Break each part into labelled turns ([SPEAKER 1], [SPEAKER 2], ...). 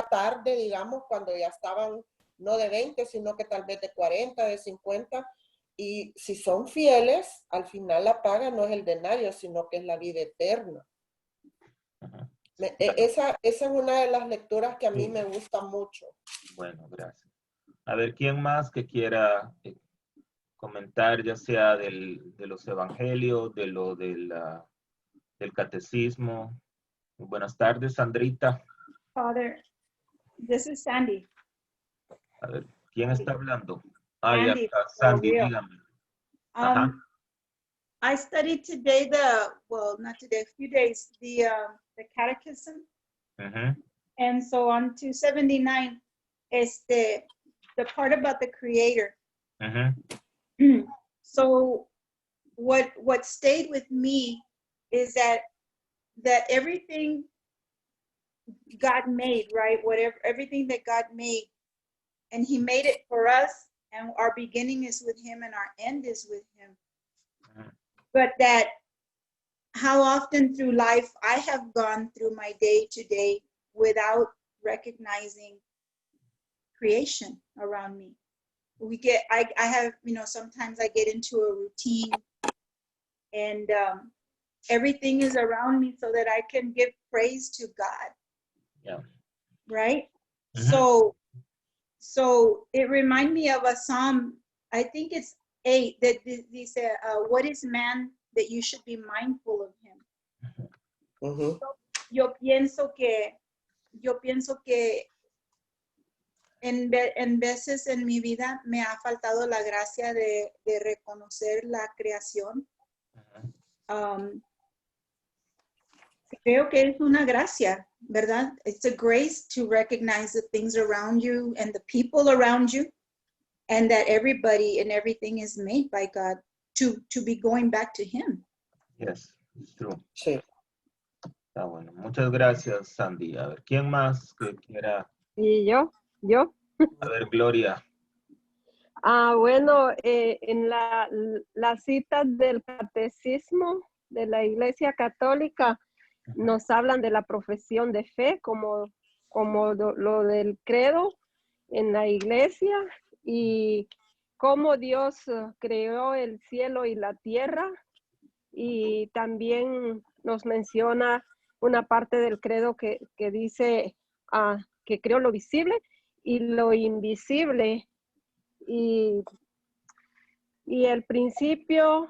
[SPEAKER 1] tarde, digamos, cuando ya estaban no de 20, sino que tal vez de 40, de 50. Y si son fieles, al final la paga no es el denario, sino que es la vida eterna. Esa es una de las lecturas que a mí me gusta mucho.
[SPEAKER 2] Bueno, gracias. A ver, ¿quién más que quiera comentar, ya sea de los evangelios, del catecismo? Buenas tardes, Sandrita.
[SPEAKER 3] Father, this is Sandy.
[SPEAKER 2] A ver, ¿quién está hablando? Ah, ya
[SPEAKER 3] Sandy,
[SPEAKER 2] está. Sandy,
[SPEAKER 3] for real.
[SPEAKER 2] dígame. Ajá.
[SPEAKER 3] I studied today not today, a few days, the catechism. And so on 279 is the part about the creator. So what stayed with me is that everything God made, right? Everything that God made, and he made it for us, and our beginning is with him and our end is with him. But that how often through life I have gone through my day to day without recognizing creation around me. I have, sometimes I get into a routine, and everything is around me so that I can give praise to God.
[SPEAKER 2] Yeah.
[SPEAKER 3] Right? So it reminds me of a Psalm, I think it's 8, that they say, what is man that you should be mindful of him? So, yo pienso que en veces en mi vida me ha faltado la gracia de reconocer la creación. Creo que es una gracia, ¿verdad? It's a grace to recognize the things around you and the people around you, and that everybody and everything is made by God to be going back to him.
[SPEAKER 2] Yes, it's true.
[SPEAKER 1] Sí.
[SPEAKER 2] Está bueno. Muchas gracias, Sandy. A ver, ¿quién más que quiera?
[SPEAKER 4] ¿Y yo?
[SPEAKER 2] A ver, Gloria.
[SPEAKER 4] Bueno, en la cita del catecismo de la Iglesia Católica nos hablan de la profesión de fe como lo del credo en la iglesia, y cómo Dios creó el cielo y la tierra, y también nos menciona una parte del credo que dice que creó lo visible y lo invisible, y el principio,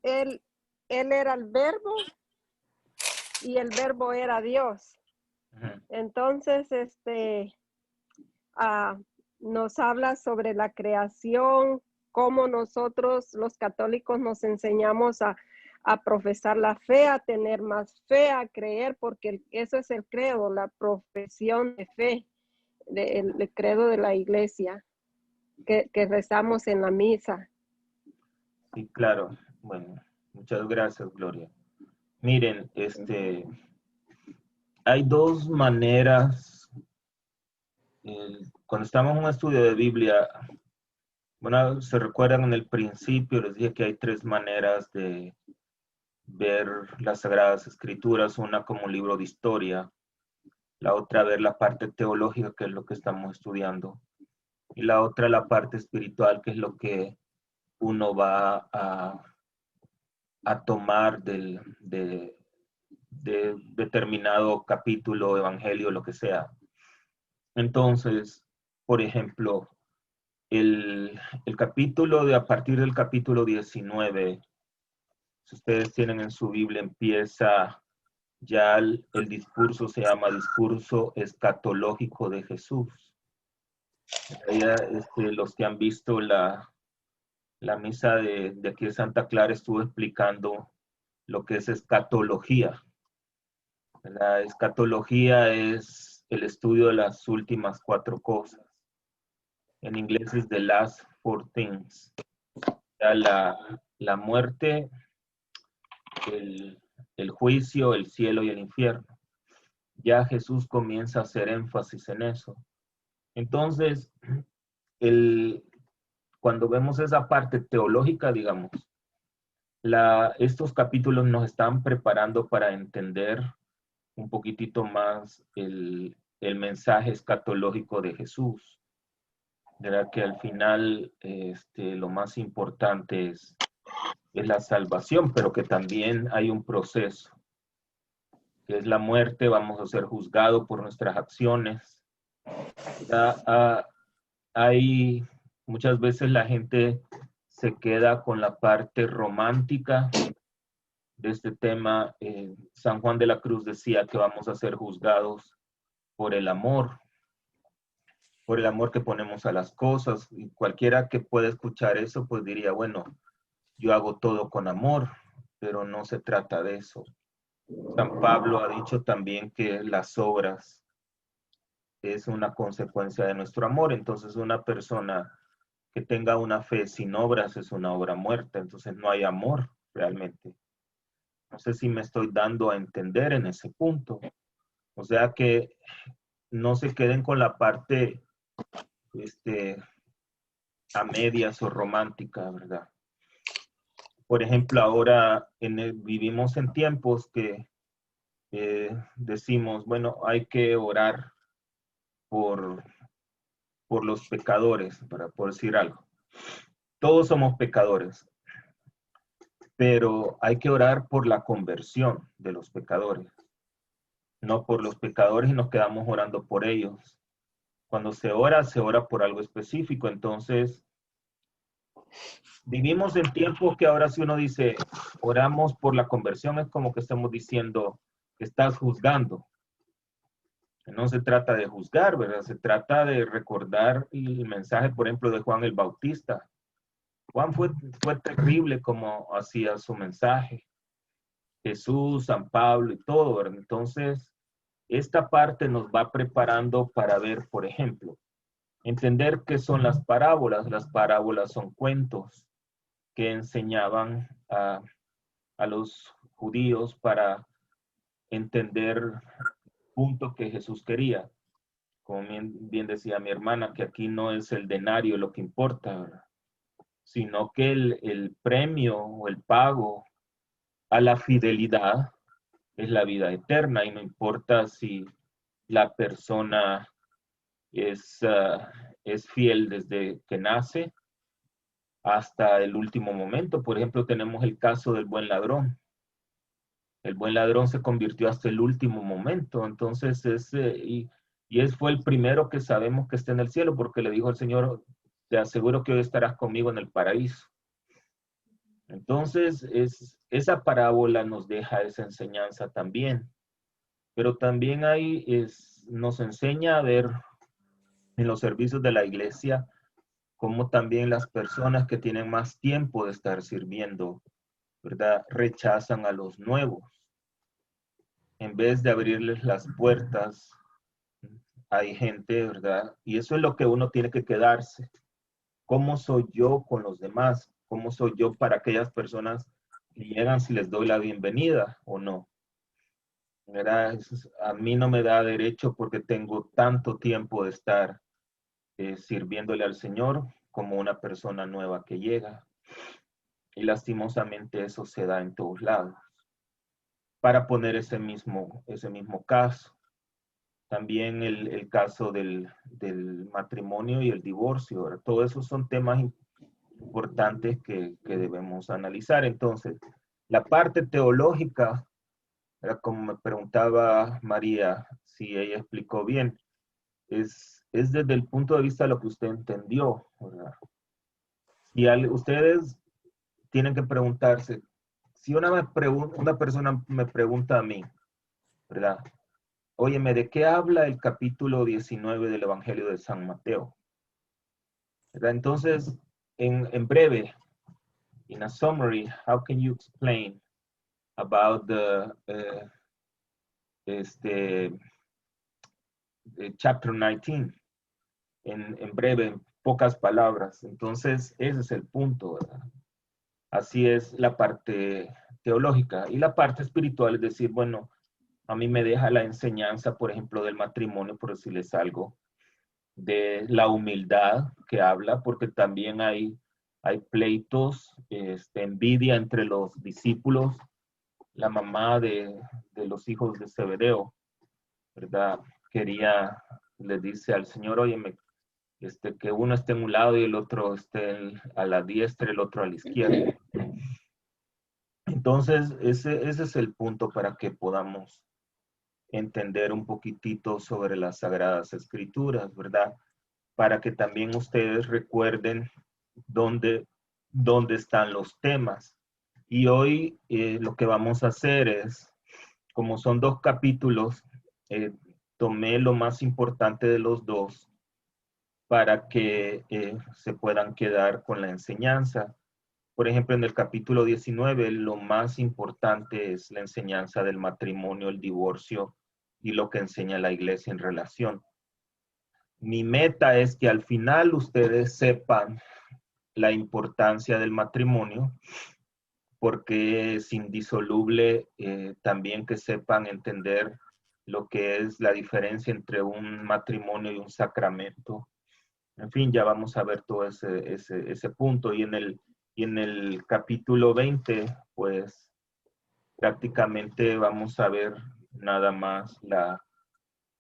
[SPEAKER 4] él era el verbo y el verbo era Dios. Entonces, nos habla sobre la creación, cómo nosotros los católicos nos enseñamos a profesar la fe, a tener más fe, a creer, porque eso es el credo, la profesión de fe, el credo de la iglesia, que rezamos en la misa.
[SPEAKER 2] Sí, claro. Bueno, muchas gracias, Gloria. Miren, hay dos maneras. Cuando estamos en un estudio de Biblia, bueno, se recuerdan en el principio, les dije que hay tres maneras de ver las Sagradas Escrituras, una como un libro de historia, la otra ver la parte teológica, que es lo que estamos estudiando, y la otra la parte espiritual, que es lo que uno va a tomar de determinado capítulo, evangelio, lo que sea. Entonces, por ejemplo, el capítulo a partir del capítulo 19, si ustedes tienen en su Biblia, empieza ya el discurso, se llama discurso escatológico de Jesús. En realidad, los que han visto la misa de aquí de Santa Clara estuvo explicando lo que es escatología. La escatología es el estudio de las últimas 4 cosas. En inglés es the last 4 things. Ya la muerte, el juicio, el cielo y el infierno. Ya Jesús comienza a hacer énfasis en eso. Entonces, cuando vemos esa parte teológica, digamos, estos capítulos nos están preparando para entender un poquitito más el mensaje escatológico de Jesús. ¿Verdad? Que al final lo más importante es la salvación, pero que también hay un proceso, que es la muerte. Vamos a ser juzgados por nuestras acciones. Hay muchas veces la gente se queda con la parte romántica de este tema. San Juan de la Cruz decía que vamos a ser juzgados por el amor que ponemos a las cosas. Y cualquiera que pueda escuchar eso, pues diría, bueno, yo hago todo con amor, pero no se trata de eso. San Pablo ha dicho también que las obras es una consecuencia de nuestro amor. Entonces, una persona que tenga una fe sin obras es una obra muerta. Entonces, no hay amor realmente. No sé si me estoy dando a entender en ese punto. O sea que no se queden con la parte a medias o romántica, ¿verdad? Por ejemplo, ahora vivimos en tiempos que decimos, bueno, hay que orar por los pecadores, por decir algo. Todos somos pecadores, pero hay que orar por la conversión de los pecadores, no por los pecadores y nos quedamos orando por ellos. Cuando se ora por algo específico. Entonces, vivimos en tiempos que ahora si uno dice, oramos por la conversión, es como que estamos diciendo, estás juzgando. No se trata de juzgar, ¿verdad? Se trata de recordar el mensaje, por ejemplo, de Juan el Bautista. Juan fue terrible como hacía su mensaje. Jesús, San Pablo y todo, ¿verdad? Entonces, esta parte nos va preparando para ver, por ejemplo, entender qué son las parábolas. Las parábolas son cuentos que enseñaban a los judíos para entender el punto que Jesús quería. Como bien decía mi hermana, que aquí no es el denario lo que importa, ¿verdad? Sino que el premio o el pago a la fidelidad es la vida eterna, y no importa si la persona es fiel desde que nace hasta el último momento. Por ejemplo, tenemos el caso del buen ladrón. El buen ladrón se convirtió hasta el último momento. Entonces, fue el primero que sabemos que está en el cielo, porque le dijo al Señor, te aseguro que hoy estarás conmigo en el paraíso. Entonces, esa parábola nos deja esa enseñanza también. Pero también nos enseña a ver en los servicios de la iglesia cómo también las personas que tienen más tiempo de estar sirviendo, ¿verdad?, rechazan a los nuevos. En vez de abrirles las puertas, hay gente, ¿verdad? Y eso es lo que uno tiene que quedarse. ¿Cómo soy yo con los demás? ¿Cómo soy yo para aquellas personas que llegan, si les doy la bienvenida o no? ¿Verdad? A mí no me da derecho porque tengo tanto tiempo de estar sirviéndole al Señor como una persona nueva que llega. Y lastimosamente eso se da en todos lados. Para poner ese mismo caso. También el caso del matrimonio y el divorcio, ¿verdad? Todo eso son temas importantes que debemos analizar. Entonces, la parte teológica, ¿verdad?, como me preguntaba María, si ella explicó bien, es desde el punto de vista de lo que usted entendió, ¿verdad? Y ustedes tienen que preguntarse, si una persona me pregunta a mí, ¿verdad? Óyeme, ¿de qué habla el capítulo 19 del Evangelio de San Mateo? ¿Verdad? Entonces, en breve, in a summary, how can you explain about chapter 19? En breve, en pocas palabras. Entonces, ese es el punto, ¿verdad? Así es la parte teológica. Y la parte espiritual es decir, bueno, a mí me deja la enseñanza, por ejemplo, del matrimonio, por decirles algo, de la humildad que habla, porque también hay pleitos, envidia entre los discípulos, la mamá de los hijos de Zebedeo, ¿verdad? Le dice al Señor, oye, que uno esté en un lado y el otro esté a la diestra, el otro a la izquierda. Entonces, ese es el punto para que podamos entender un poquitito sobre las Sagradas Escrituras, ¿verdad? Para que también ustedes recuerden dónde están los temas. Y hoy lo que vamos a hacer es, como son 2 capítulos, tomé lo más importante de los 2 para que se puedan quedar con la enseñanza. Por ejemplo, en el capítulo 19, lo más importante es la enseñanza del matrimonio, el divorcio y lo que enseña la iglesia en relación. Mi meta es que al final ustedes sepan la importancia del matrimonio, porque es indisoluble, también que sepan entender lo que es la diferencia entre un matrimonio y un sacramento. En fin, ya vamos a ver todo ese punto. Y en el capítulo 20, pues prácticamente vamos a ver nada más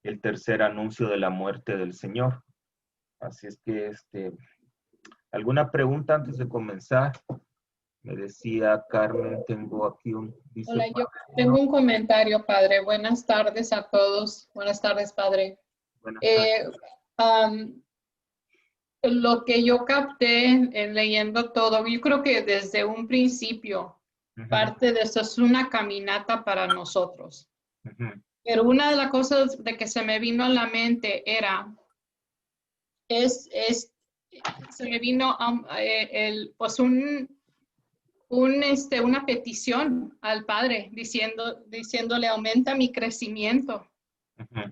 [SPEAKER 2] el tercer anuncio de la muerte del Señor. Así es que, ¿alguna pregunta antes de comenzar? Me decía Carmen, tengo aquí
[SPEAKER 5] Hola, yo tengo un comentario, padre. Buenas tardes a todos. Buenas tardes, padre.
[SPEAKER 2] Buenas tardes.
[SPEAKER 5] Lo que yo capté en leyendo todo, yo creo que desde un principio, parte de eso es una caminata para nosotros. Pero una de las cosas de que se me vino a la mente era, se me vino pues una petición al Padre diciéndole aumenta mi crecimiento,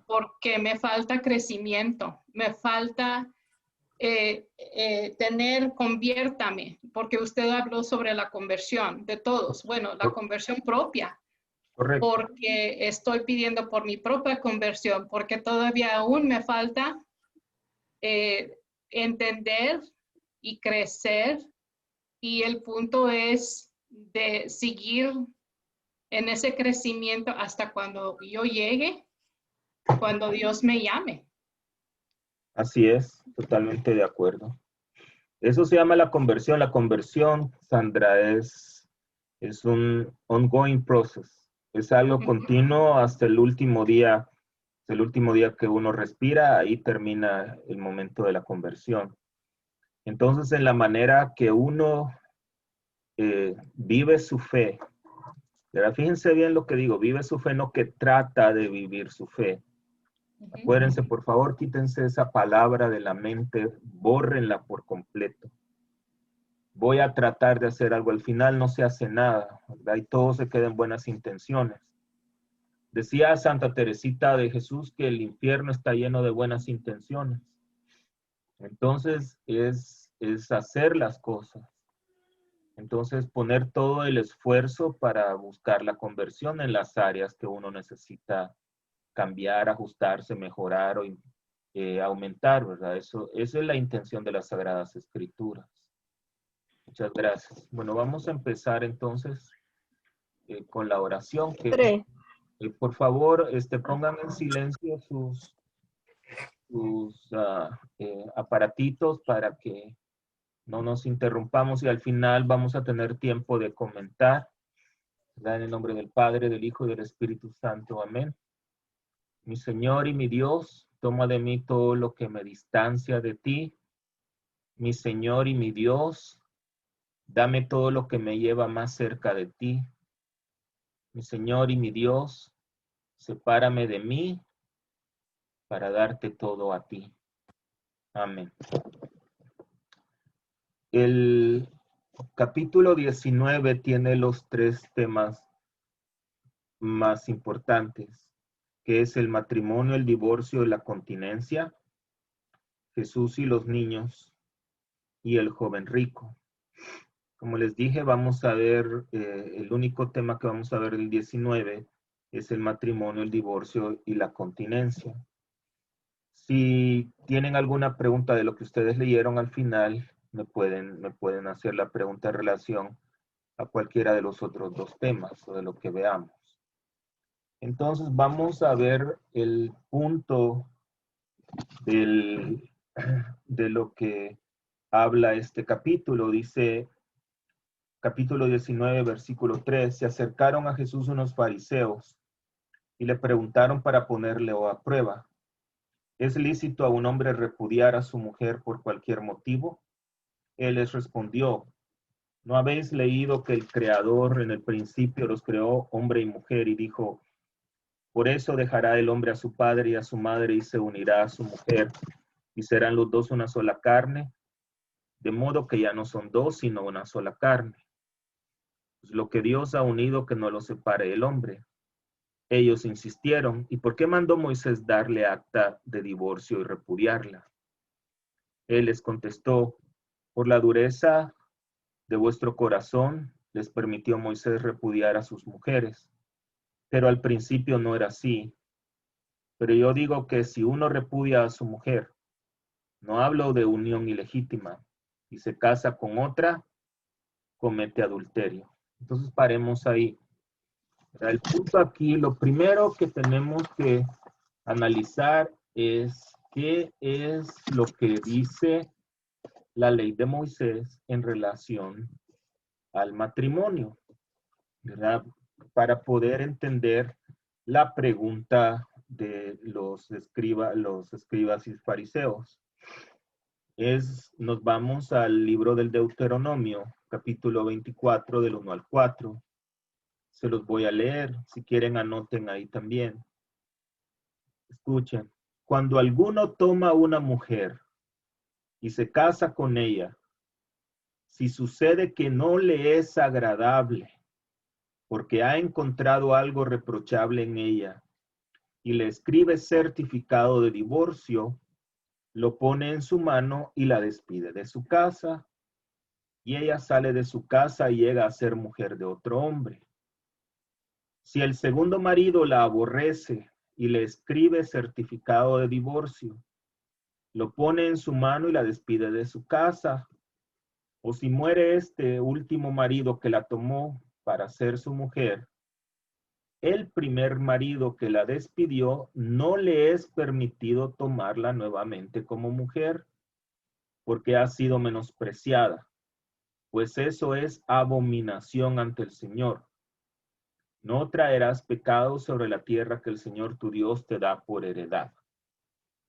[SPEAKER 5] porque me falta crecimiento, me falta conviértame, porque usted habló sobre la conversión de todos, bueno, la conversión propia.
[SPEAKER 2] Correcto.
[SPEAKER 5] Porque estoy pidiendo por mi propia conversión, porque todavía aún me falta entender y crecer, y el punto es de seguir en ese crecimiento hasta cuando yo llegue, cuando Dios me llame.
[SPEAKER 2] Así es, totalmente de acuerdo. Eso se llama la conversión. La conversión, Sandra, es un ongoing process. Es algo continuo hasta el último día. El último día que uno respira, ahí termina el momento de la conversión. Entonces, en la manera que uno vive su fe, ¿verdad? Fíjense bien lo que digo, vive su fe, no que trata de vivir su fe. Acuérdense, por favor, quítense esa palabra de la mente, bórrenla por completo. Voy a tratar de hacer algo, al final no se hace nada, ¿verdad? Y todo se queda en buenas intenciones. Decía Santa Teresita de Jesús que el infierno está lleno de buenas intenciones. Entonces es hacer las cosas. Entonces poner todo el esfuerzo para buscar la conversión en las áreas que uno necesita cambiar, ajustarse, mejorar o aumentar, ¿verdad? Esa es la intención de las Sagradas Escrituras. Muchas gracias. Bueno, vamos a empezar entonces con la oración. Por favor, pongan en silencio sus aparatitos para que no nos interrumpamos y al final vamos a tener tiempo de comentar. ¿Verdad? En el nombre del Padre, del Hijo y del Espíritu Santo. Amén. Mi Señor y mi Dios, toma de mí todo lo que me distancia de ti. Mi Señor y mi Dios, dame todo lo que me lleva más cerca de ti. Mi Señor y mi Dios, sepárame de mí para darte todo a ti. Amén. El capítulo 19 tiene los 3 temas más importantes, que es el matrimonio, el divorcio y la continencia, Jesús y los niños y el joven rico. Como les dije, vamos a ver, el único tema que vamos a ver el 19 es el matrimonio, el divorcio y la continencia. Si tienen alguna pregunta de lo que ustedes leyeron al final, me pueden hacer la pregunta en relación a cualquiera de los otros dos temas o de lo que veamos. Entonces vamos a ver el punto de lo que habla este capítulo. Dice, capítulo 19, versículo 3, se acercaron a Jesús unos fariseos y le preguntaron para ponerle a prueba, ¿es lícito a un hombre repudiar a su mujer por cualquier motivo? Él les respondió, ¿no habéis leído que el Creador en el principio los creó hombre y mujer y dijo, por eso dejará el hombre a su padre y a su madre y se unirá a su mujer y serán los dos una sola carne? De modo que ya no son dos, sino una sola carne. Pues lo que Dios ha unido, que no lo separe el hombre. Ellos insistieron, ¿y por qué mandó Moisés darle acta de divorcio y repudiarla? Él les contestó, por la dureza de vuestro corazón les permitió Moisés repudiar a sus mujeres, pero al principio no era así. Pero yo digo que si uno repudia a su mujer, no hablo de unión ilegítima, y se casa con otra, comete adulterio. Entonces paremos ahí. El punto aquí, lo primero que tenemos que analizar es qué es lo que dice la ley de Moisés en relación al matrimonio, ¿verdad? Para poder entender la pregunta de los escribas y fariseos. Nos vamos al libro del Deuteronomio, capítulo 24, del 1 al 4. Se los voy a leer, si quieren anoten ahí también. Escuchen. Cuando alguno toma una mujer y se casa con ella, si sucede que no le es agradable porque ha encontrado algo reprochable en ella y le escribe certificado de divorcio, lo pone en su mano y la despide de su casa, y ella sale de su casa y llega a ser mujer de otro hombre. Si el segundo marido la aborrece y le escribe certificado de divorcio, lo pone en su mano y la despide de su casa. O si muere este último marido que la tomó para ser su mujer, el primer marido que la despidió no le es permitido tomarla nuevamente como mujer, porque ha sido menospreciada, pues eso es abominación ante el Señor. No traerás pecado sobre la tierra que el Señor tu Dios te da por heredad.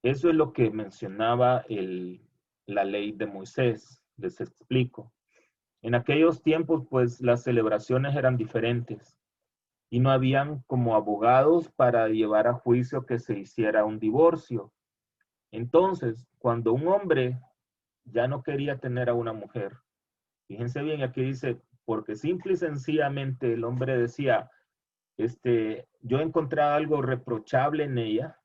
[SPEAKER 2] Eso es lo que mencionaba la ley de Moisés. Les explico. En aquellos tiempos, pues, las celebraciones eran diferentes y no habían como abogados para llevar a juicio que se hiciera un divorcio. Entonces, cuando un hombre ya no quería tener a una mujer, fíjense bien, aquí dice, porque simple y sencillamente el hombre decía, yo encontré algo reprochable en ella,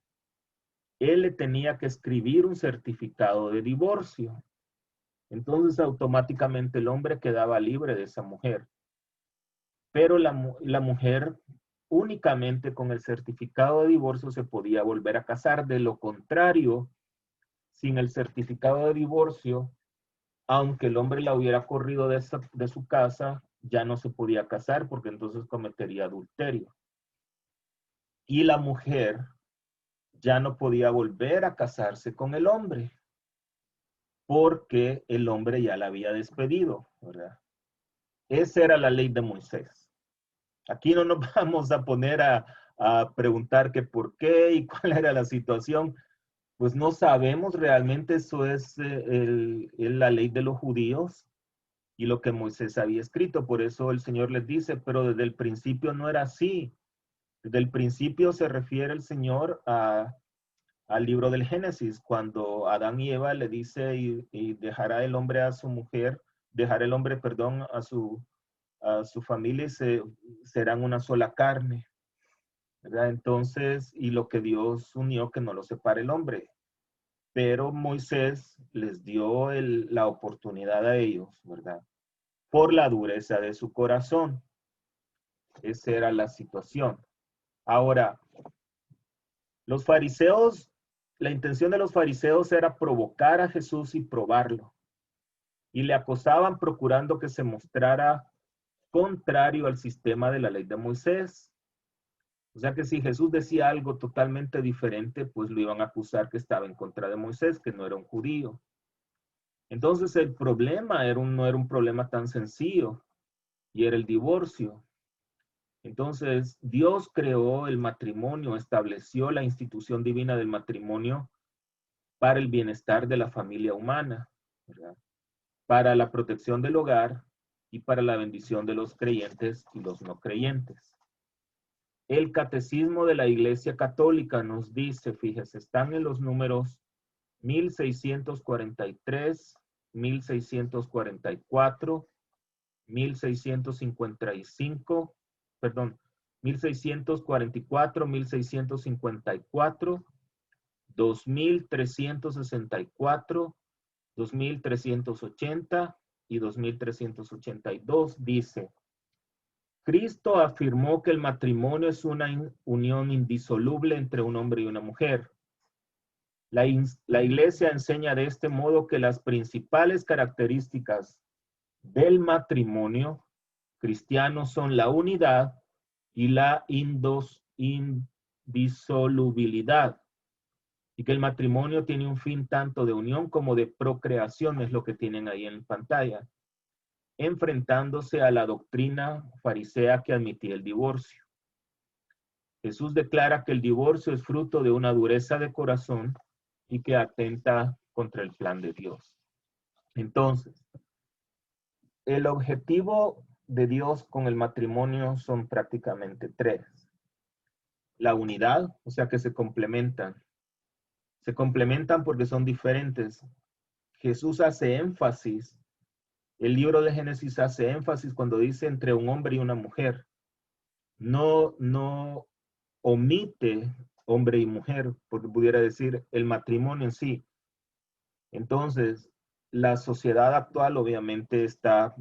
[SPEAKER 2] él le tenía que escribir un certificado de divorcio. Entonces automáticamente el hombre quedaba libre de esa mujer. Pero la mujer únicamente con el certificado de divorcio se podía volver a casar. De lo contrario, sin el certificado de divorcio, aunque el hombre la hubiera corrido de su casa, ya no se podía casar porque entonces cometería adulterio. Y la mujer ya no podía volver a casarse con el hombre porque el hombre ya la había despedido, ¿verdad? Esa era la ley de Moisés. Aquí no nos vamos a poner a preguntar qué por qué y cuál era la situación. Pues no sabemos realmente, eso es la ley de los judíos y lo que Moisés había escrito. Por eso el Señor les dice, pero desde el principio no era así. Desde el principio se refiere el Señor al libro del Génesis, cuando Adán y Eva le dice y dejará el hombre a su mujer, dejará el hombre, perdón, a su familia y serán una sola carne, ¿verdad? Entonces, y lo que Dios unió, que no lo separe el hombre. Pero Moisés les dio la oportunidad a ellos, ¿verdad? Por la dureza de su corazón. Esa era la situación. Ahora, los fariseos, la intención de los fariseos era provocar a Jesús y probarlo. Y le acosaban procurando que se mostrara contrario al sistema de la ley de Moisés. O sea que si Jesús decía algo totalmente diferente, pues lo iban a acusar que estaba en contra de Moisés, que no era un judío. Entonces el problema no era un problema tan sencillo, y era el divorcio. Entonces Dios creó el matrimonio, estableció la institución divina del matrimonio para el bienestar de la familia humana, ¿verdad? Para la protección del hogar y para la bendición de los creyentes y los no creyentes. El catecismo de la Iglesia Católica nos dice, fíjese, están en los números 1643, 1644, 1655, perdón, 1644, 1654, 2364, 2380 y 2382 dice: Cristo afirmó que el matrimonio es una unión indisoluble entre un hombre y una mujer. La Iglesia enseña de este modo que las principales características del matrimonio cristiano son la unidad y la indisolubilidad, y que el matrimonio tiene un fin tanto de unión como de procreación, es lo que tienen ahí en pantalla, enfrentándose a la doctrina farisea que admitía el divorcio. Jesús declara que el divorcio es fruto de una dureza de corazón y que atenta contra el plan de Dios. Entonces, el objetivo de Dios con el matrimonio son prácticamente tres. La unidad, o sea que se complementan. Se complementan porque son diferentes. Jesús hace énfasis, el libro de Génesis hace énfasis cuando dice entre un hombre y una mujer. No omite hombre y mujer, porque pudiera decir el matrimonio en sí. Entonces, la sociedad actual obviamente está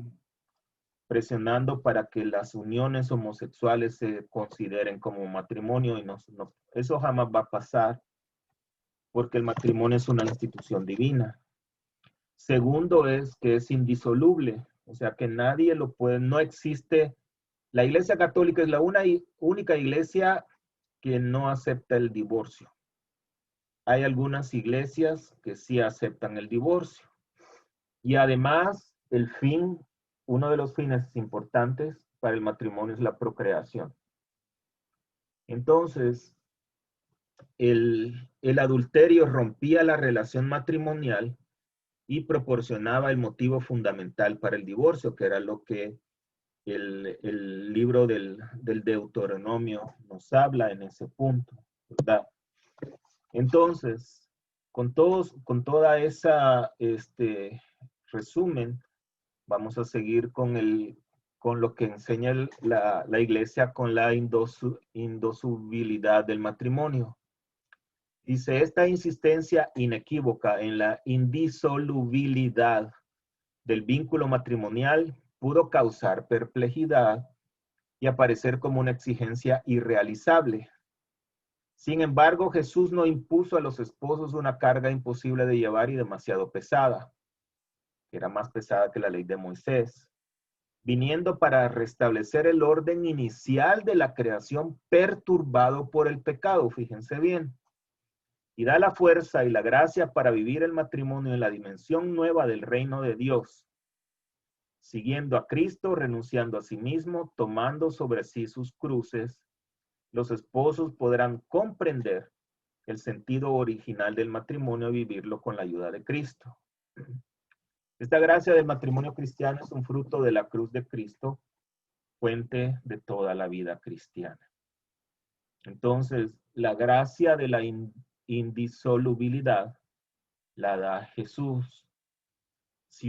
[SPEAKER 2] presionando para que las uniones homosexuales se consideren como matrimonio, y eso jamás va a pasar, porque el matrimonio es una institución divina. Segundo es que es indisoluble, o sea que nadie lo puede, no existe. La Iglesia Católica es la única iglesia que no acepta el divorcio. Hay algunas iglesias que sí aceptan el divorcio. Y además, uno de los fines importantes para el matrimonio es la procreación. Entonces, el adulterio rompía la relación matrimonial y proporcionaba el motivo fundamental para el divorcio, que era lo que el libro del Deuteronomio nos habla en ese punto, ¿verdad? Entonces, con toda esa resumen, vamos a seguir con lo que enseña la Iglesia con la indisolubilidad del matrimonio. Dice, esta insistencia inequívoca en la indisolubilidad del vínculo matrimonial pudo causar perplejidad y aparecer como una exigencia irrealizable. Sin embargo, Jesús no impuso a los esposos una carga imposible de llevar y demasiado pesada, que era más pesada que la ley de Moisés, viniendo para restablecer el orden inicial de la creación perturbado por el pecado, fíjense bien, y da la fuerza y la gracia para vivir el matrimonio en la dimensión nueva del reino de Dios, siguiendo a Cristo, renunciando a sí mismo, tomando sobre sí sus cruces. Los esposos podrán comprender el sentido original del matrimonio y vivirlo con la ayuda de Cristo. Esta gracia del matrimonio cristiano es un fruto de la cruz de Cristo, fuente de toda la vida cristiana. Entonces, la gracia de la indisolubilidad la da Jesús. Si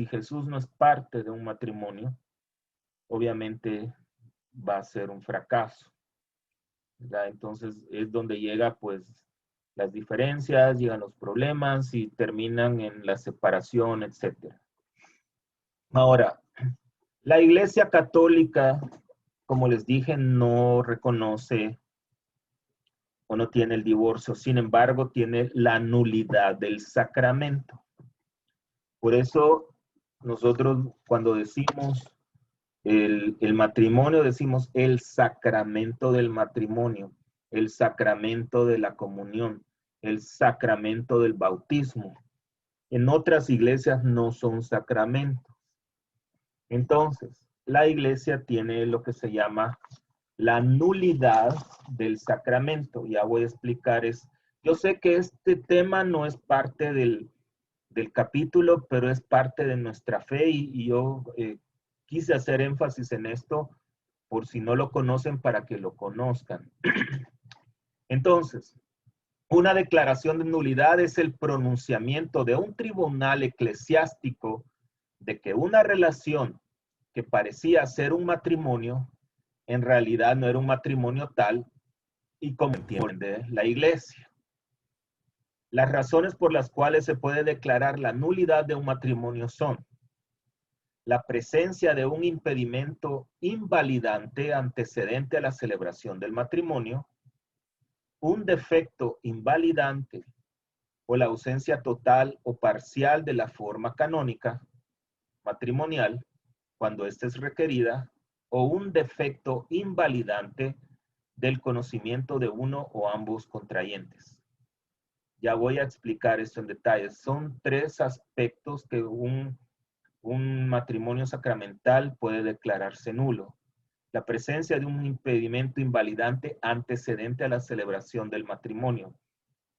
[SPEAKER 2] Jesús no es parte de un matrimonio, obviamente va a ser un fracaso, ¿verdad? Entonces es donde llega pues las diferencias, llegan los problemas y terminan en la separación, etc. Ahora, la Iglesia Católica, como les dije, no reconoce o no tiene el divorcio, sin embargo, tiene la nulidad del sacramento. Por eso nosotros cuando decimos el matrimonio, decimos el sacramento del matrimonio, el sacramento de la comunión, el sacramento del bautismo. En otras iglesias no son sacramentos. Entonces, la iglesia tiene lo que se llama la nulidad del sacramento. Ya voy a explicar eso. Yo sé que este tema no es parte del capítulo, pero es parte de nuestra fe y yo quise hacer énfasis en esto por si no lo conocen para que lo conozcan. Entonces, una declaración de nulidad es el pronunciamiento de un tribunal eclesiástico de que una relación que parecía ser un matrimonio, en realidad no era un matrimonio tal y como entiende la iglesia. Las razones por las cuales se puede declarar la nulidad de un matrimonio son la presencia de un impedimento invalidante antecedente a la celebración del matrimonio, un defecto invalidante o la ausencia total o parcial de la forma canónica matrimonial cuando ésta es requerida, o un defecto invalidante del conocimiento de uno o ambos contrayentes. Ya voy a explicar esto en detalle. Son 3 aspectos que un matrimonio sacramental puede declararse nulo. La presencia de un impedimento invalidante antecedente a la celebración del matrimonio.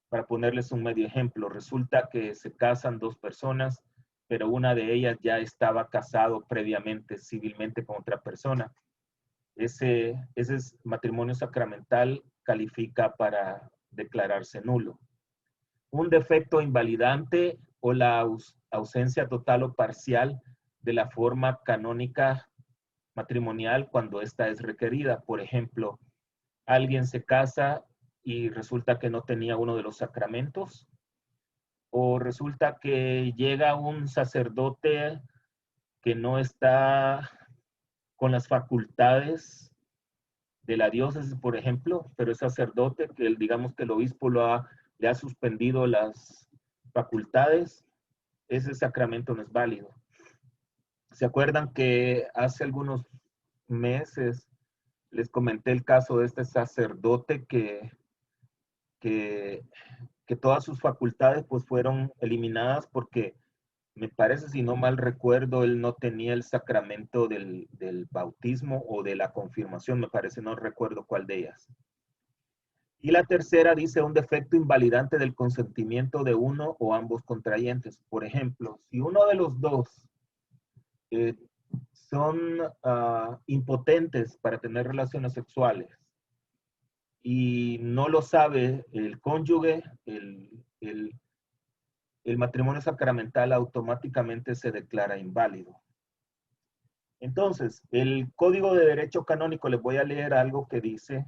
[SPEAKER 2] Para ponerles un medio ejemplo, resulta que se casan 2 personas, pero una de ellas ya estaba casado previamente civilmente con otra persona. Ese matrimonio sacramental califica para declararse nulo. Un defecto invalidante o la ausencia total o parcial de la forma canónica matrimonial cuando ésta es requerida. Por ejemplo, alguien se casa y resulta que no tenía uno de los sacramentos, o resulta que llega un sacerdote que no está con las facultades de la diócesis, por ejemplo, pero es sacerdote que digamos que el obispo le ha suspendido las facultades, ese sacramento no es válido. ¿Se acuerdan que hace algunos meses les comenté el caso de este sacerdote que todas sus facultades pues fueron eliminadas porque me parece, si no mal recuerdo, él no tenía el sacramento del bautismo o de la confirmación, me parece, no recuerdo cuál de ellas. Y la tercera dice un defecto invalidante del consentimiento de uno o ambos contrayentes. Por ejemplo, si uno de los dos son impotentes para tener relaciones sexuales y no lo sabe el cónyuge, el matrimonio sacramental automáticamente se declara inválido. Entonces, el Código de Derecho Canónico, les voy a leer algo que dice: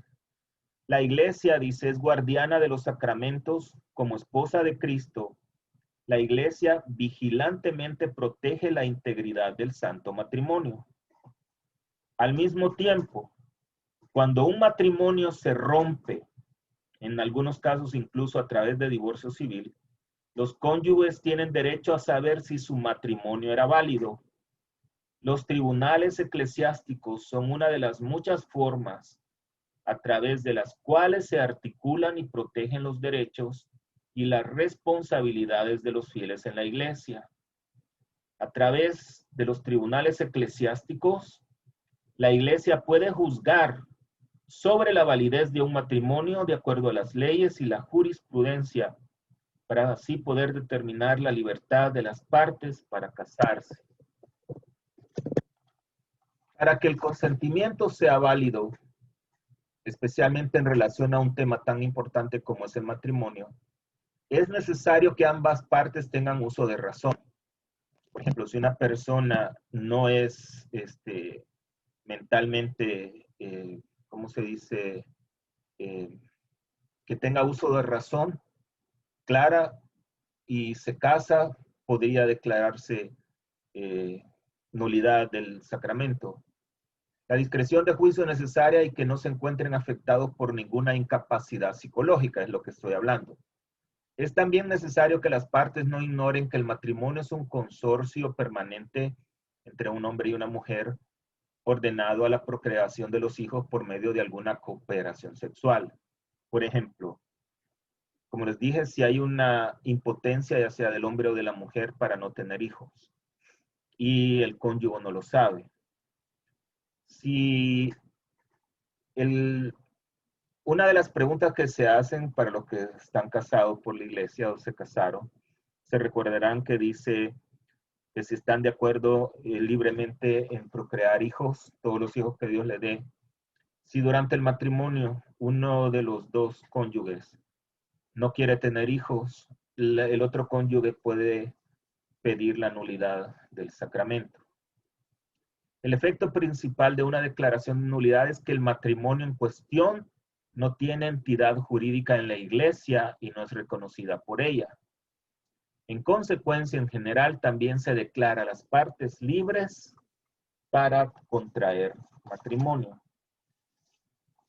[SPEAKER 2] la Iglesia, dice, es guardiana de los sacramentos como esposa de Cristo. La Iglesia vigilantemente protege la integridad del santo matrimonio. Al mismo tiempo, cuando un matrimonio se rompe, en algunos casos incluso a través de divorcio civil, los cónyuges tienen derecho a saber si su matrimonio era válido. Los tribunales eclesiásticos son una de las muchas formas a través de las cuales se articulan y protegen los derechos y las responsabilidades de los fieles en la iglesia. A través de los tribunales eclesiásticos, la iglesia puede juzgar sobre la validez de un matrimonio de acuerdo a las leyes y la jurisprudencia, para así poder determinar la libertad de las partes para casarse. Para que el consentimiento sea válido, especialmente en relación a un tema tan importante como es el matrimonio, es necesario que ambas partes tengan uso de razón. Por ejemplo, si una persona no es mentalmente, ¿cómo se dice? Que tenga uso de razón clara y se casa, podría declararse nulidad del sacramento. La discreción de juicio es necesaria y que no se encuentren afectados por ninguna incapacidad psicológica, es lo que estoy hablando. Es también necesario que las partes no ignoren que el matrimonio es un consorcio permanente entre un hombre y una mujer ordenado a la procreación de los hijos por medio de alguna cooperación sexual. Por ejemplo, como les dije, si hay una impotencia ya sea del hombre o de la mujer para no tener hijos y el cónyuge no lo sabe. Si una de las preguntas que se hacen para los que están casados por la iglesia o se casaron, se recordarán que dice que si están de acuerdo libremente en procrear hijos, todos los hijos que Dios le dé. Si durante el matrimonio uno de los dos cónyuges no quiere tener hijos, el otro cónyuge puede pedir la nulidad del sacramento. El efecto principal de una declaración de nulidad es que el matrimonio en cuestión no tiene entidad jurídica en la iglesia y no es reconocida por ella. En consecuencia, en general, también se declara a las partes libres para contraer matrimonio.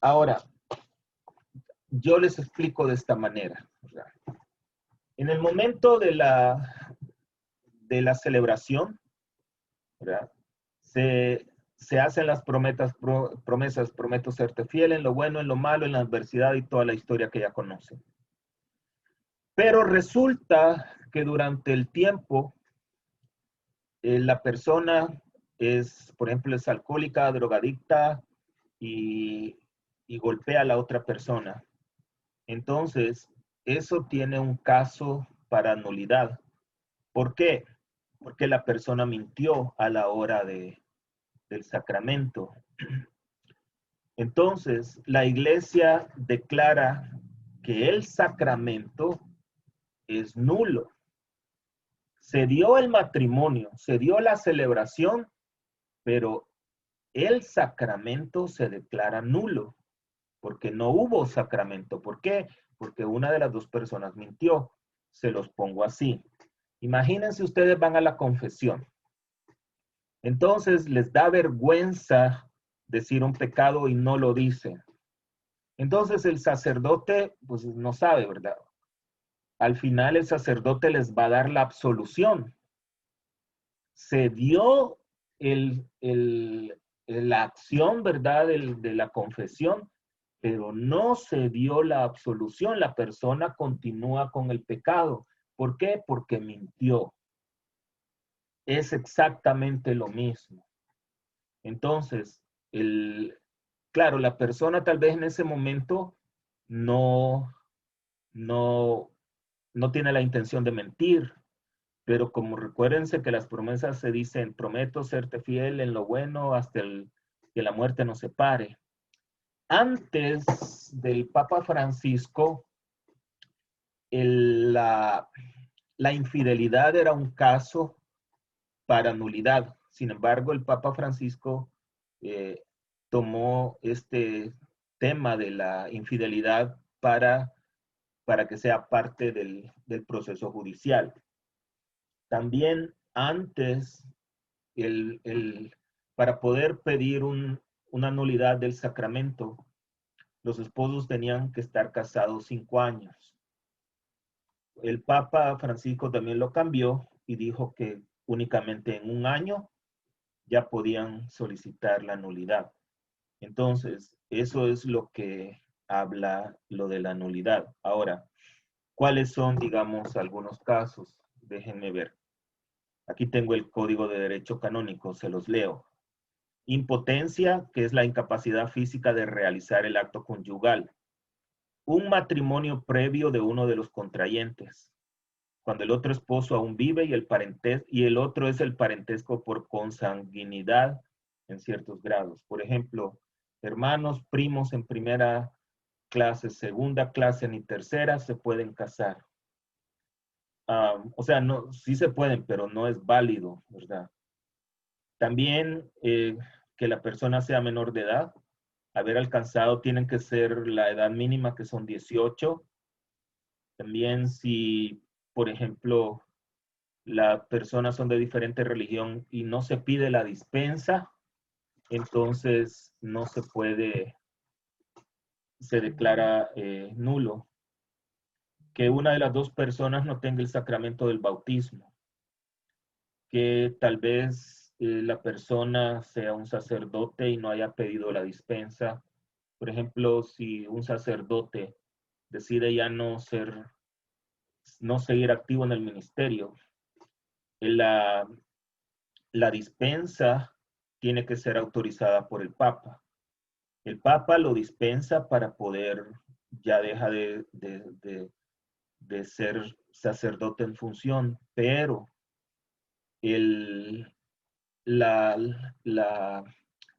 [SPEAKER 2] Ahora, yo les explico de esta manera, ¿verdad? En el momento de la celebración, ¿verdad? Se hacen las promesas, prometo serte fiel en lo bueno, en lo malo, en la adversidad y toda la historia que ya conocen. Pero resulta que durante el tiempo, la persona es, por ejemplo, es alcohólica, drogadicta y golpea a la otra persona. Entonces, eso tiene un caso para nulidad. ¿Por qué? Porque la persona mintió a la hora del sacramento. Entonces, la iglesia declara que el sacramento es nulo. Se dio el matrimonio, se dio la celebración, pero el sacramento se declara nulo, porque no hubo sacramento. ¿Por qué? Porque una de las dos personas mintió. Se los pongo así. Imagínense ustedes van a la confesión. Entonces les da vergüenza decir un pecado y no lo dicen. Entonces el sacerdote, pues no sabe, ¿verdad? Al final el sacerdote les va a dar la absolución. Se dio la acción, ¿verdad? De la confesión, pero no se dio la absolución. La persona continúa con el pecado. ¿Por qué? Porque mintió. Es exactamente lo mismo. Entonces, claro, la persona tal vez en ese momento no tiene la intención de mentir, pero como recuérdense que las promesas se dicen, prometo serte fiel en lo bueno hasta que la muerte nos separe. Antes del Papa Francisco, la infidelidad era un caso para nulidad. Sin embargo, el Papa Francisco tomó este tema de la infidelidad para que sea parte del proceso judicial. También antes, para poder pedir una nulidad del sacramento, los esposos tenían que estar casados 5 años. El Papa Francisco también lo cambió y dijo que únicamente en 1 año ya podían solicitar la nulidad. Entonces, eso es lo que habla lo de la nulidad. Ahora, ¿cuáles son, digamos, algunos casos? Déjenme ver. Aquí tengo el Código de Derecho Canónico, se los leo. Impotencia, que es la incapacidad física de realizar el acto conyugal. Un matrimonio previo de uno de los contrayentes. Cuando el otro esposo aún vive y el otro es el parentesco por consanguinidad en ciertos grados. Por ejemplo, hermanos, primos en primera clase, segunda clase ni tercera se pueden casar. O sea, no, sí se pueden, pero no es válido, ¿verdad? También que la persona sea menor de edad. Haber alcanzado, tienen que ser la edad mínima, que son 18. También si, por ejemplo, las personas son de diferente religión y no se pide la dispensa, entonces no se puede, se declara nulo. que una de las dos personas no tenga el sacramento del bautismo, que tal vez la persona sea un sacerdote y no haya pedido la dispensa. Por ejemplo, si un sacerdote decide ya no seguir activo en el ministerio, la dispensa tiene que ser autorizada por el Papa. El Papa lo dispensa para poder, ya deja de ser sacerdote en función, pero la, la,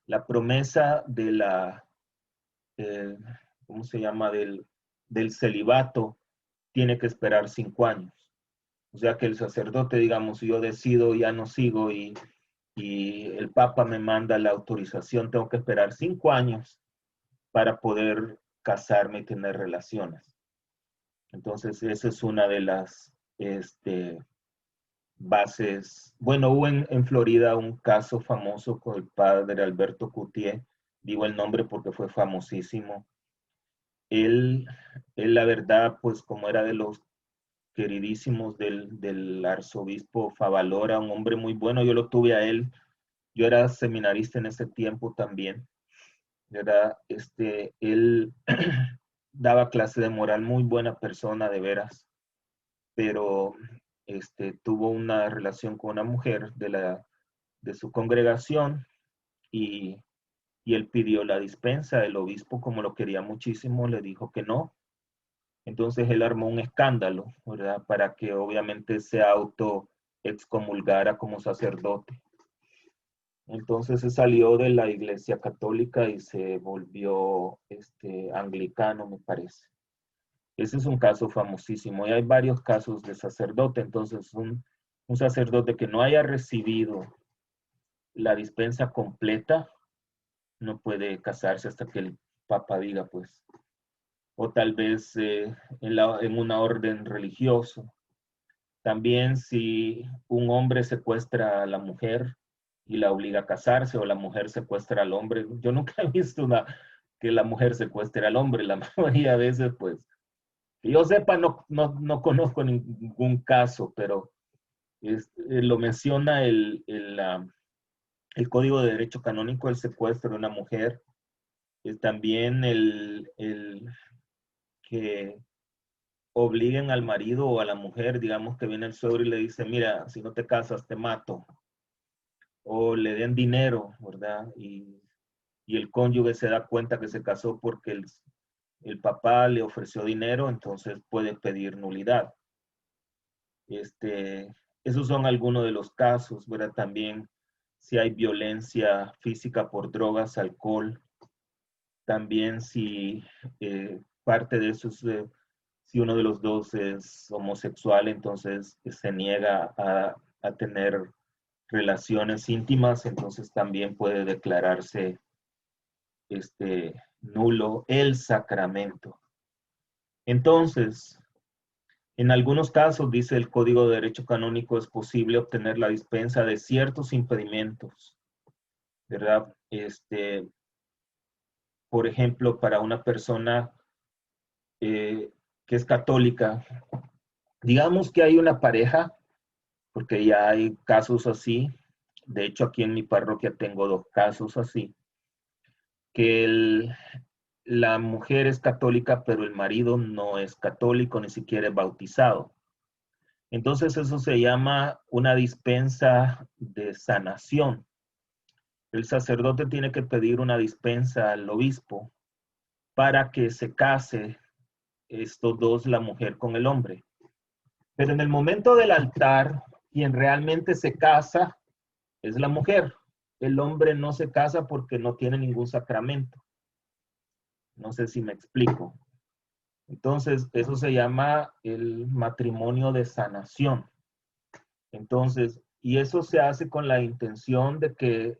[SPEAKER 2] la promesa de ¿cómo se llama? Del celibato tiene que esperar 5 años. O sea que el sacerdote, digamos, si yo decido ya no sigo y el Papa me manda la autorización, tengo que esperar 5 años para poder casarme y tener relaciones. Entonces, esa es una de las bases. Bueno, hubo en Florida un caso famoso con el padre Alberto Coutier, digo el nombre porque fue famosísimo. Él la verdad, pues como era de los queridísimos del arzobispo Favalora, un hombre muy bueno, yo lo tuve a él, yo era seminarista en ese tiempo también, ¿verdad? Él daba clase de moral, muy buena persona, de veras, pero tuvo una relación con una mujer de su congregación y él pidió la dispensa. El obispo, como lo quería muchísimo, le dijo que no. Entonces él armó un escándalo, ¿verdad? Para que obviamente se auto excomulgara como sacerdote. Entonces se salió de la Iglesia Católica y se volvió anglicano, me parece. Ese es un caso famosísimo y hay varios casos de sacerdote. Entonces un sacerdote que no haya recibido la dispensa completa no puede casarse hasta que el Papa diga, pues. O tal vez en una orden religiosa. También si un hombre secuestra a la mujer y la obliga a casarse, o la mujer secuestra al hombre. Yo nunca he visto que la mujer secuestre al hombre. La mayoría de veces, pues, que yo sepa, no conozco ningún caso, pero lo menciona el Código de Derecho Canónico, el secuestro de una mujer. También el que obliguen al marido o a la mujer, digamos que viene el suegro y le dice, mira, si no te casas, te mato. O le den dinero, ¿verdad? Y el cónyuge se da cuenta que se casó porque el papá le ofreció dinero, entonces puede pedir nulidad. Esos son algunos de los casos, ¿verdad? También si hay violencia física por drogas, alcohol. También si parte de eso es, si uno de los dos es homosexual, entonces se niega a tener relaciones íntimas, entonces también puede declararse nulo el sacramento. Entonces, en algunos casos, dice el Código de Derecho Canónico, es posible obtener la dispensa de ciertos impedimentos, ¿verdad? Por ejemplo, para una persona que es católica, digamos que hay una pareja, porque ya hay casos así, de hecho aquí en mi parroquia tengo 2 casos así, que la mujer es católica, pero el marido no es católico, ni siquiera es bautizado. Entonces eso se llama una dispensa de sanación. El sacerdote tiene que pedir una dispensa al obispo para que se case estos dos, la mujer con el hombre. Pero en el momento del altar, quien realmente se casa es la mujer. El hombre no se casa porque no tiene ningún sacramento. No sé si me explico. Entonces, eso se llama el matrimonio de sanación. Entonces, y eso se hace con la intención de que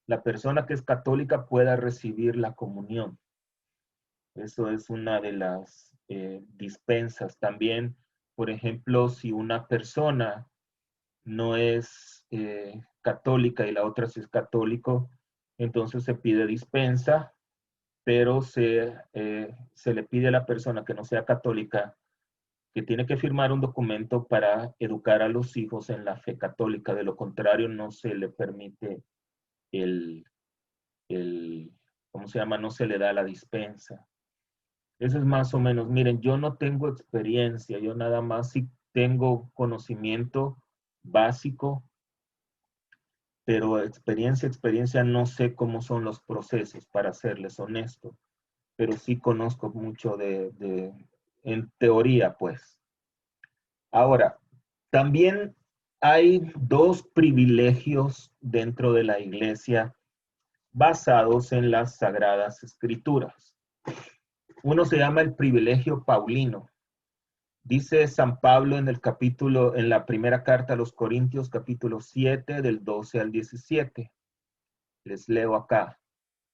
[SPEAKER 2] la persona que es católica pueda recibir la comunión. Eso es una de las dispensas. También, por ejemplo, si una persona no es católica y la otra sí es católico, entonces se pide dispensa, pero se le pide a la persona que no sea católica que tiene que firmar un documento para educar a los hijos en la fe católica. De lo contrario, no se le permite ¿cómo se llama? No se le da la dispensa. Eso es más o menos. Miren, yo no tengo experiencia, yo nada más sí tengo conocimiento básico, pero experiencia, no sé cómo son los procesos, para serles honesto, pero sí conozco mucho en teoría, pues. Ahora, también hay dos privilegios dentro de la iglesia basados en las Sagradas Escrituras. Uno se llama el privilegio paulino. Dice San Pablo en la primera carta a los Corintios, capítulo 7, del 12 al 17. Les leo acá.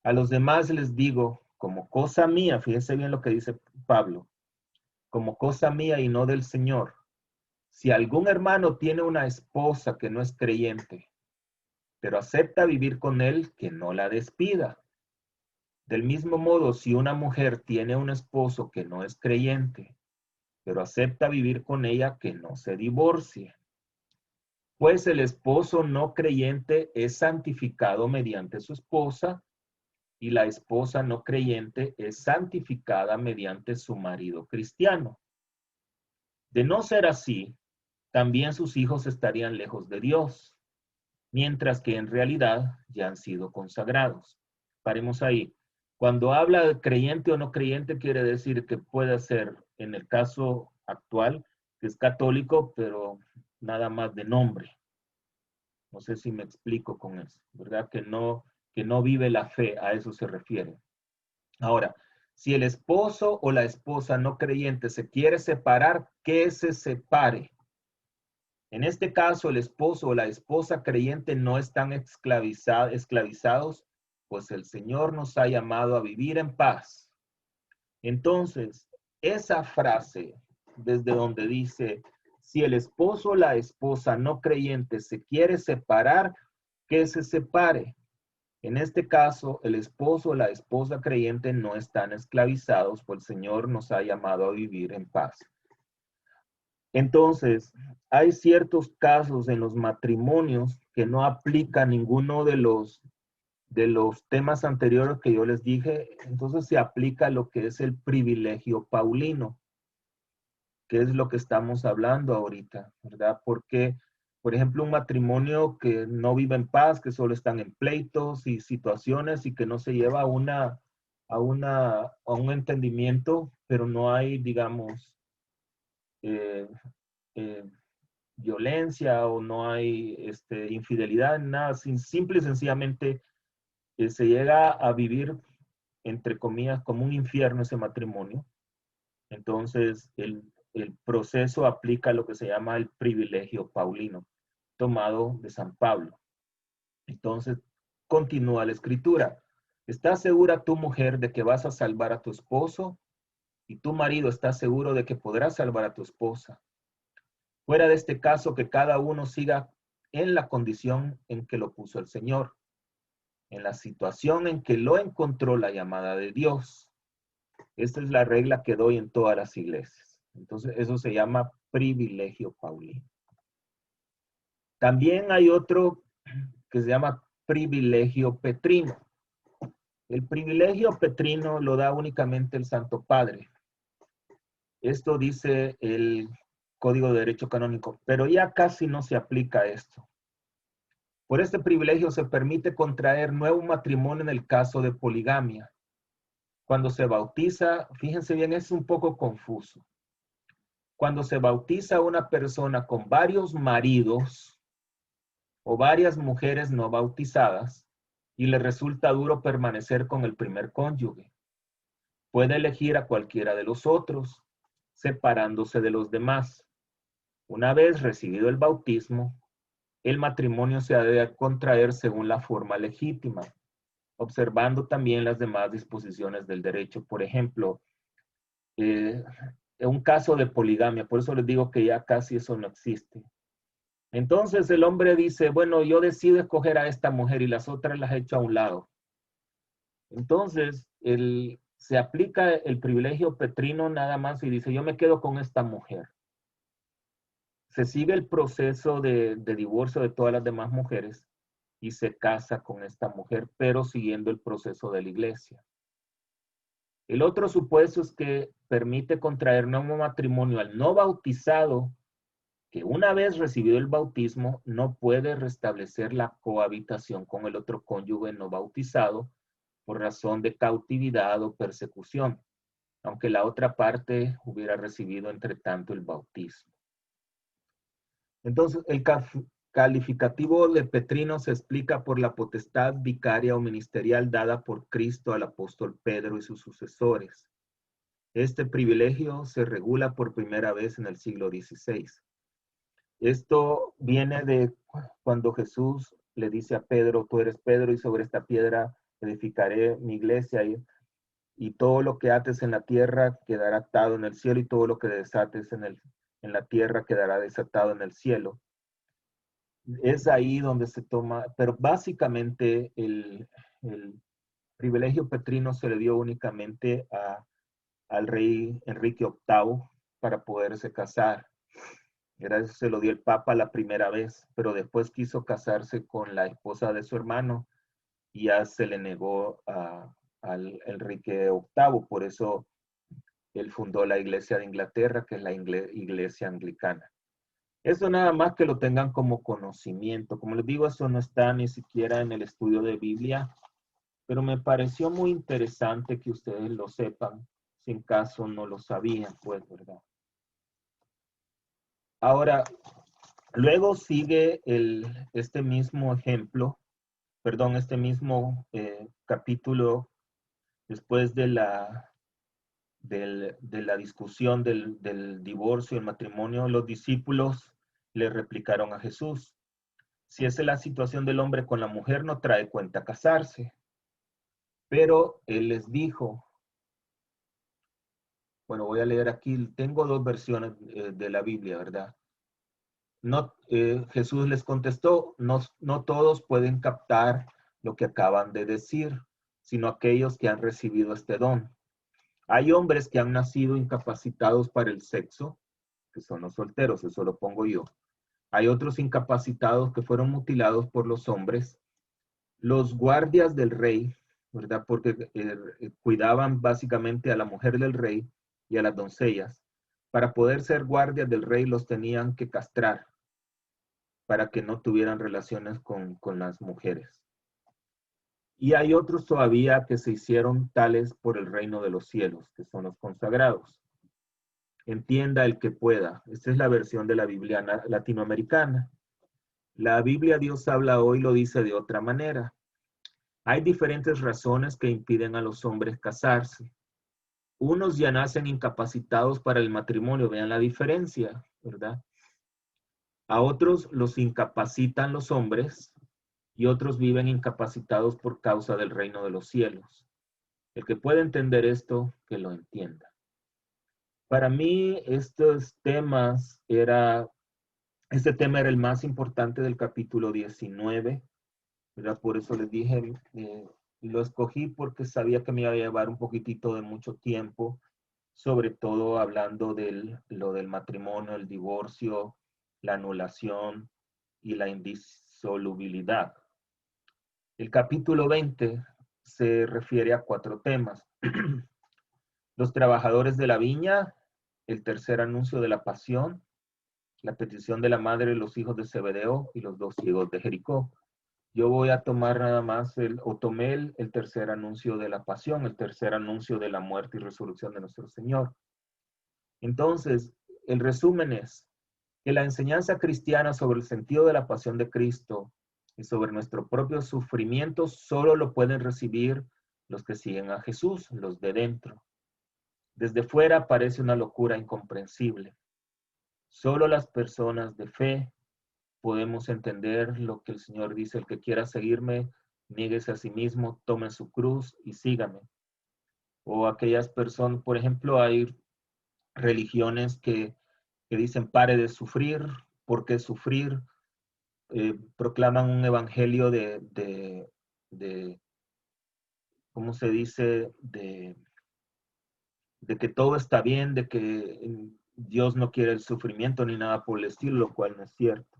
[SPEAKER 2] A los demás les digo, como cosa mía, fíjense bien lo que dice Pablo, como cosa mía y no del Señor. Si algún hermano tiene una esposa que no es creyente, pero acepta vivir con él, que no la despida. Del mismo modo, si una mujer tiene un esposo que no es creyente, pero acepta vivir con ella, que no se divorcie. Pues el esposo no creyente es santificado mediante su esposa, y la esposa no creyente es santificada mediante su marido cristiano. De no ser así, también sus hijos estarían lejos de Dios, mientras que en realidad ya han sido consagrados. Paremos ahí. Cuando habla de creyente o no creyente, quiere decir que puede ser, en el caso actual, que es católico, pero nada más de nombre. No sé si me explico con eso, ¿verdad? Que no vive la fe, a eso se refiere. Ahora, si el esposo o la esposa no creyente se quiere separar, que se separe. En este caso, el esposo o la esposa creyente no están esclavizados, pues el Señor nos ha llamado a vivir en paz. Entonces, esa frase, desde donde dice, si el esposo o la esposa no creyente se quiere separar, que se separe. En este caso, el esposo o la esposa creyente no están esclavizados, pues el Señor nos ha llamado a vivir en paz. Entonces, hay ciertos casos en los matrimonios que no aplican ninguno de los temas anteriores que yo les dije. Entonces se aplica lo que es el privilegio paulino, que es lo que estamos hablando ahorita, ¿verdad? Porque, por ejemplo, un matrimonio que no vive en paz, que solo están en pleitos y situaciones y que no se lleva a un entendimiento, pero no hay, digamos, violencia o no hay infidelidad, nada, simple y sencillamente se llega a vivir, entre comillas, como un infierno ese matrimonio. Entonces, el proceso aplica lo que se llama el privilegio paulino, tomado de San Pablo. Entonces, continúa la escritura. ¿Estás segura tu mujer de que vas a salvar a tu esposo? Y tu marido está seguro de que podrás salvar a tu esposa. Fuera de este caso, que cada uno siga en la condición en que lo puso el Señor, en la situación en que lo encontró la llamada de Dios. Esta es la regla que doy en todas las iglesias. Entonces, eso se llama privilegio paulino. También hay otro que se llama privilegio petrino. El privilegio petrino lo da únicamente el Santo Padre. Esto dice el Código de Derecho Canónico, pero ya casi no se aplica esto. Por este privilegio se permite contraer nuevo matrimonio en el caso de poligamia. Cuando se bautiza, fíjense bien, es un poco confuso. Cuando se bautiza una persona con varios maridos o varias mujeres no bautizadas y le resulta duro permanecer con el primer cónyuge, puede elegir a cualquiera de los otros, separándose de los demás. Una vez recibido el bautismo, el matrimonio se ha de contraer según la forma legítima, observando también las demás disposiciones del derecho. Por ejemplo, un caso de poligamia, por eso les digo que ya casi eso no existe. Entonces el hombre dice, bueno, yo decido escoger a esta mujer y las otras las echo a un lado. Entonces se aplica el privilegio petrino nada más y dice, yo me quedo con esta mujer. Se sigue el proceso de divorcio de todas las demás mujeres y se casa con esta mujer, pero siguiendo el proceso de la iglesia. El otro supuesto es que permite contraer nuevo matrimonio al no bautizado, que una vez recibido el bautismo no puede restablecer la cohabitación con el otro cónyuge no bautizado por razón de cautividad o persecución, aunque la otra parte hubiera recibido entre tanto el bautismo. Entonces, el calificativo de petrino se explica por la potestad vicaria o ministerial dada por Cristo al apóstol Pedro y sus sucesores. Este privilegio se regula por primera vez en el siglo XVI. Esto viene de cuando Jesús le dice a Pedro, tú eres Pedro y sobre esta piedra edificaré mi iglesia y todo lo que ates en la tierra quedará atado en el cielo y todo lo que desates en la tierra quedará desatado en el cielo. Es ahí donde se toma, pero básicamente el privilegio petrino se le dio únicamente al rey Enrique VIII para poderse casar. Eso se lo dio el Papa la primera vez, pero después quiso casarse con la esposa de su hermano y ya se le negó al Enrique VIII. Por eso él fundó la Iglesia de Inglaterra, que es la Iglesia Anglicana. Eso nada más que lo tengan como conocimiento. Como les digo, eso no está ni siquiera en el estudio de Biblia, pero me pareció muy interesante que ustedes lo sepan, si en caso no lo sabían, pues, ¿verdad? Ahora, luego sigue este mismo ejemplo, perdón, este mismo capítulo después de la discusión del divorcio y el matrimonio. Los discípulos le replicaron a Jesús, si esa es la situación del hombre con la mujer, no trae cuenta casarse. Pero él les dijo, bueno, voy a leer aquí, tengo dos versiones de la Biblia, ¿verdad? No, Jesús les contestó, no todos pueden captar lo que acaban de decir, sino aquellos que han recibido este don. Hay hombres que han nacido incapacitados para el sexo, que son los solteros, eso lo pongo yo. Hay otros incapacitados que fueron mutilados por los hombres. Los guardias del rey, ¿verdad? Porque cuidaban básicamente a la mujer del rey y a las doncellas. Para poder ser guardias del rey los tenían que castrar para que no tuvieran relaciones con las mujeres. Y hay otros todavía que se hicieron tales por el reino de los cielos, que son los consagrados. Entienda el que pueda. Esta es la versión de la Biblia latinoamericana. La Biblia Dios habla hoy lo dice de otra manera. Hay diferentes razones que impiden a los hombres casarse. Unos ya nacen incapacitados para el matrimonio, vean la diferencia, ¿verdad? A otros los incapacitan los hombres y otros viven incapacitados por causa del reino de los cielos. El que pueda entender esto, que lo entienda. Para mí, este tema era el más importante del capítulo 19, ¿verdad? Por eso les dije, lo escogí porque sabía que me iba a llevar un poquitito de mucho tiempo, sobre todo hablando de lo del matrimonio, el divorcio, la anulación y la indisolubilidad. El capítulo 20 se refiere a 4 temas. Los trabajadores de la viña, el tercer anuncio de la pasión, la petición de la madre de los hijos de Zebedeo y los 2 ciegos de Jericó. Yo voy a tomar nada más tomé el tercer anuncio de la pasión, el tercer anuncio de la muerte y resurrección de nuestro Señor. Entonces, el resumen es que la enseñanza cristiana sobre el sentido de la pasión de Cristo y sobre nuestro propio sufrimiento solo lo pueden recibir los que siguen a Jesús, los de dentro. Desde fuera parece una locura incomprensible. Solo las personas de fe podemos entender lo que el Señor dice, el que quiera seguirme, niéguese a sí mismo, tome su cruz y sígame. O aquellas personas, por ejemplo, hay religiones que dicen pare de sufrir, ¿por qué sufrir? Proclaman un evangelio de ¿cómo se dice? de que todo está bien, de que Dios no quiere el sufrimiento ni nada por el estilo, lo cual no es cierto.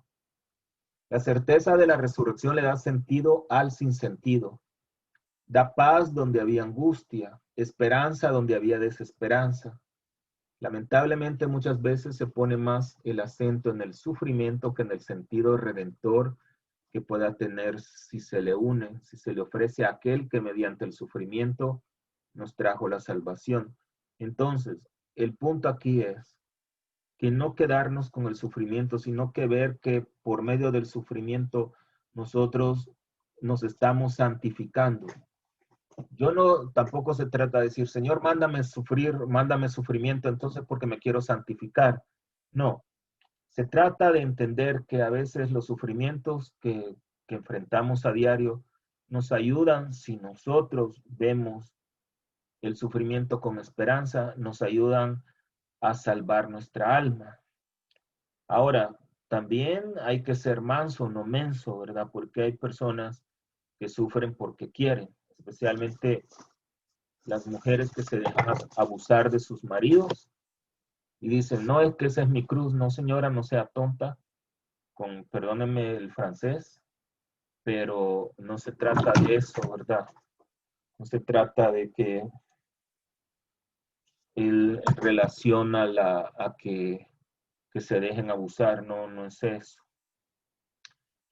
[SPEAKER 2] La certeza de la resurrección le da sentido al sinsentido. Da paz donde había angustia, esperanza donde había desesperanza. Lamentablemente muchas veces se pone más el acento en el sufrimiento que en el sentido redentor que pueda tener si se le une, si se le ofrece a aquel que mediante el sufrimiento nos trajo la salvación. Entonces, el punto aquí es que no quedarnos con el sufrimiento, sino que ver que por medio del sufrimiento nosotros nos estamos santificando. Yo no, tampoco se trata de decir, Señor, mándame sufrir, mándame sufrimiento, entonces porque me quiero santificar. No, se trata de entender que a veces los sufrimientos que enfrentamos a diario nos ayudan, si nosotros vemos el sufrimiento con esperanza, nos ayudan a salvar nuestra alma. Ahora, también hay que ser manso, no menso, ¿verdad? Porque hay personas que sufren porque quieren, especialmente las mujeres que se dejan abusar de sus maridos y dicen, no, es que esa es mi cruz. No, señora, no sea tonta, perdóneme el francés, pero no se trata de eso, ¿verdad? No se trata de que él relaciona a que se dejen abusar, no, no es eso.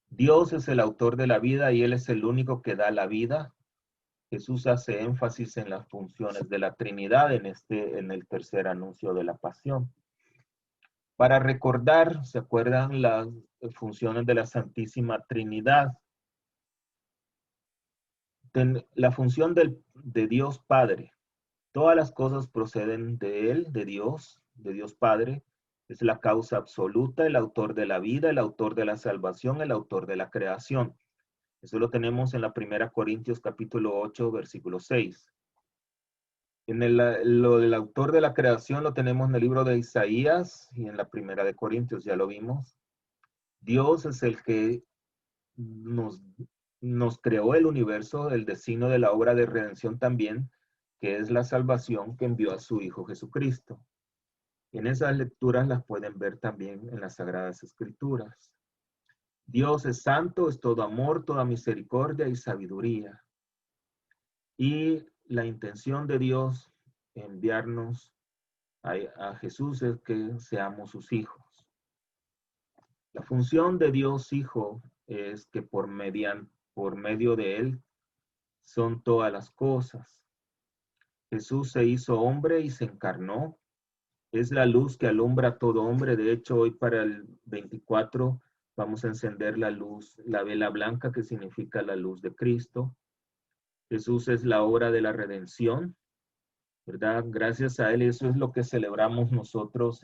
[SPEAKER 2] Dios es el autor de la vida y Él es el único que da la vida. Jesús hace énfasis en las funciones de la Trinidad en el tercer anuncio de la pasión. Para recordar, ¿se acuerdan las funciones de la Santísima Trinidad? La función de Dios Padre. Todas las cosas proceden de Él, de Dios Padre. Es la causa absoluta, el autor de la vida, el autor de la salvación, el autor de la creación. Eso lo tenemos en la 1 Corintios capítulo 8, versículo 6. Lo del autor de la creación lo tenemos en el libro de Isaías y en la 1 de Corintios, ya lo vimos. Dios es el que nos creó el universo, el destino de la obra de redención también, que es la salvación que envió a su Hijo Jesucristo. En esas lecturas las pueden ver también en las Sagradas Escrituras. Dios es santo, es todo amor, toda misericordia y sabiduría. Y la intención de Dios enviarnos a Jesús es que seamos sus hijos. La función de Dios Hijo es que por medio de Él son todas las cosas. Jesús se hizo hombre y se encarnó. Es la luz que alumbra a todo hombre. De hecho, hoy para el 24 vamos a encender la luz, la vela blanca, que significa la luz de Cristo. Jesús es la obra de la redención, ¿verdad? Gracias a Él, eso es lo que celebramos nosotros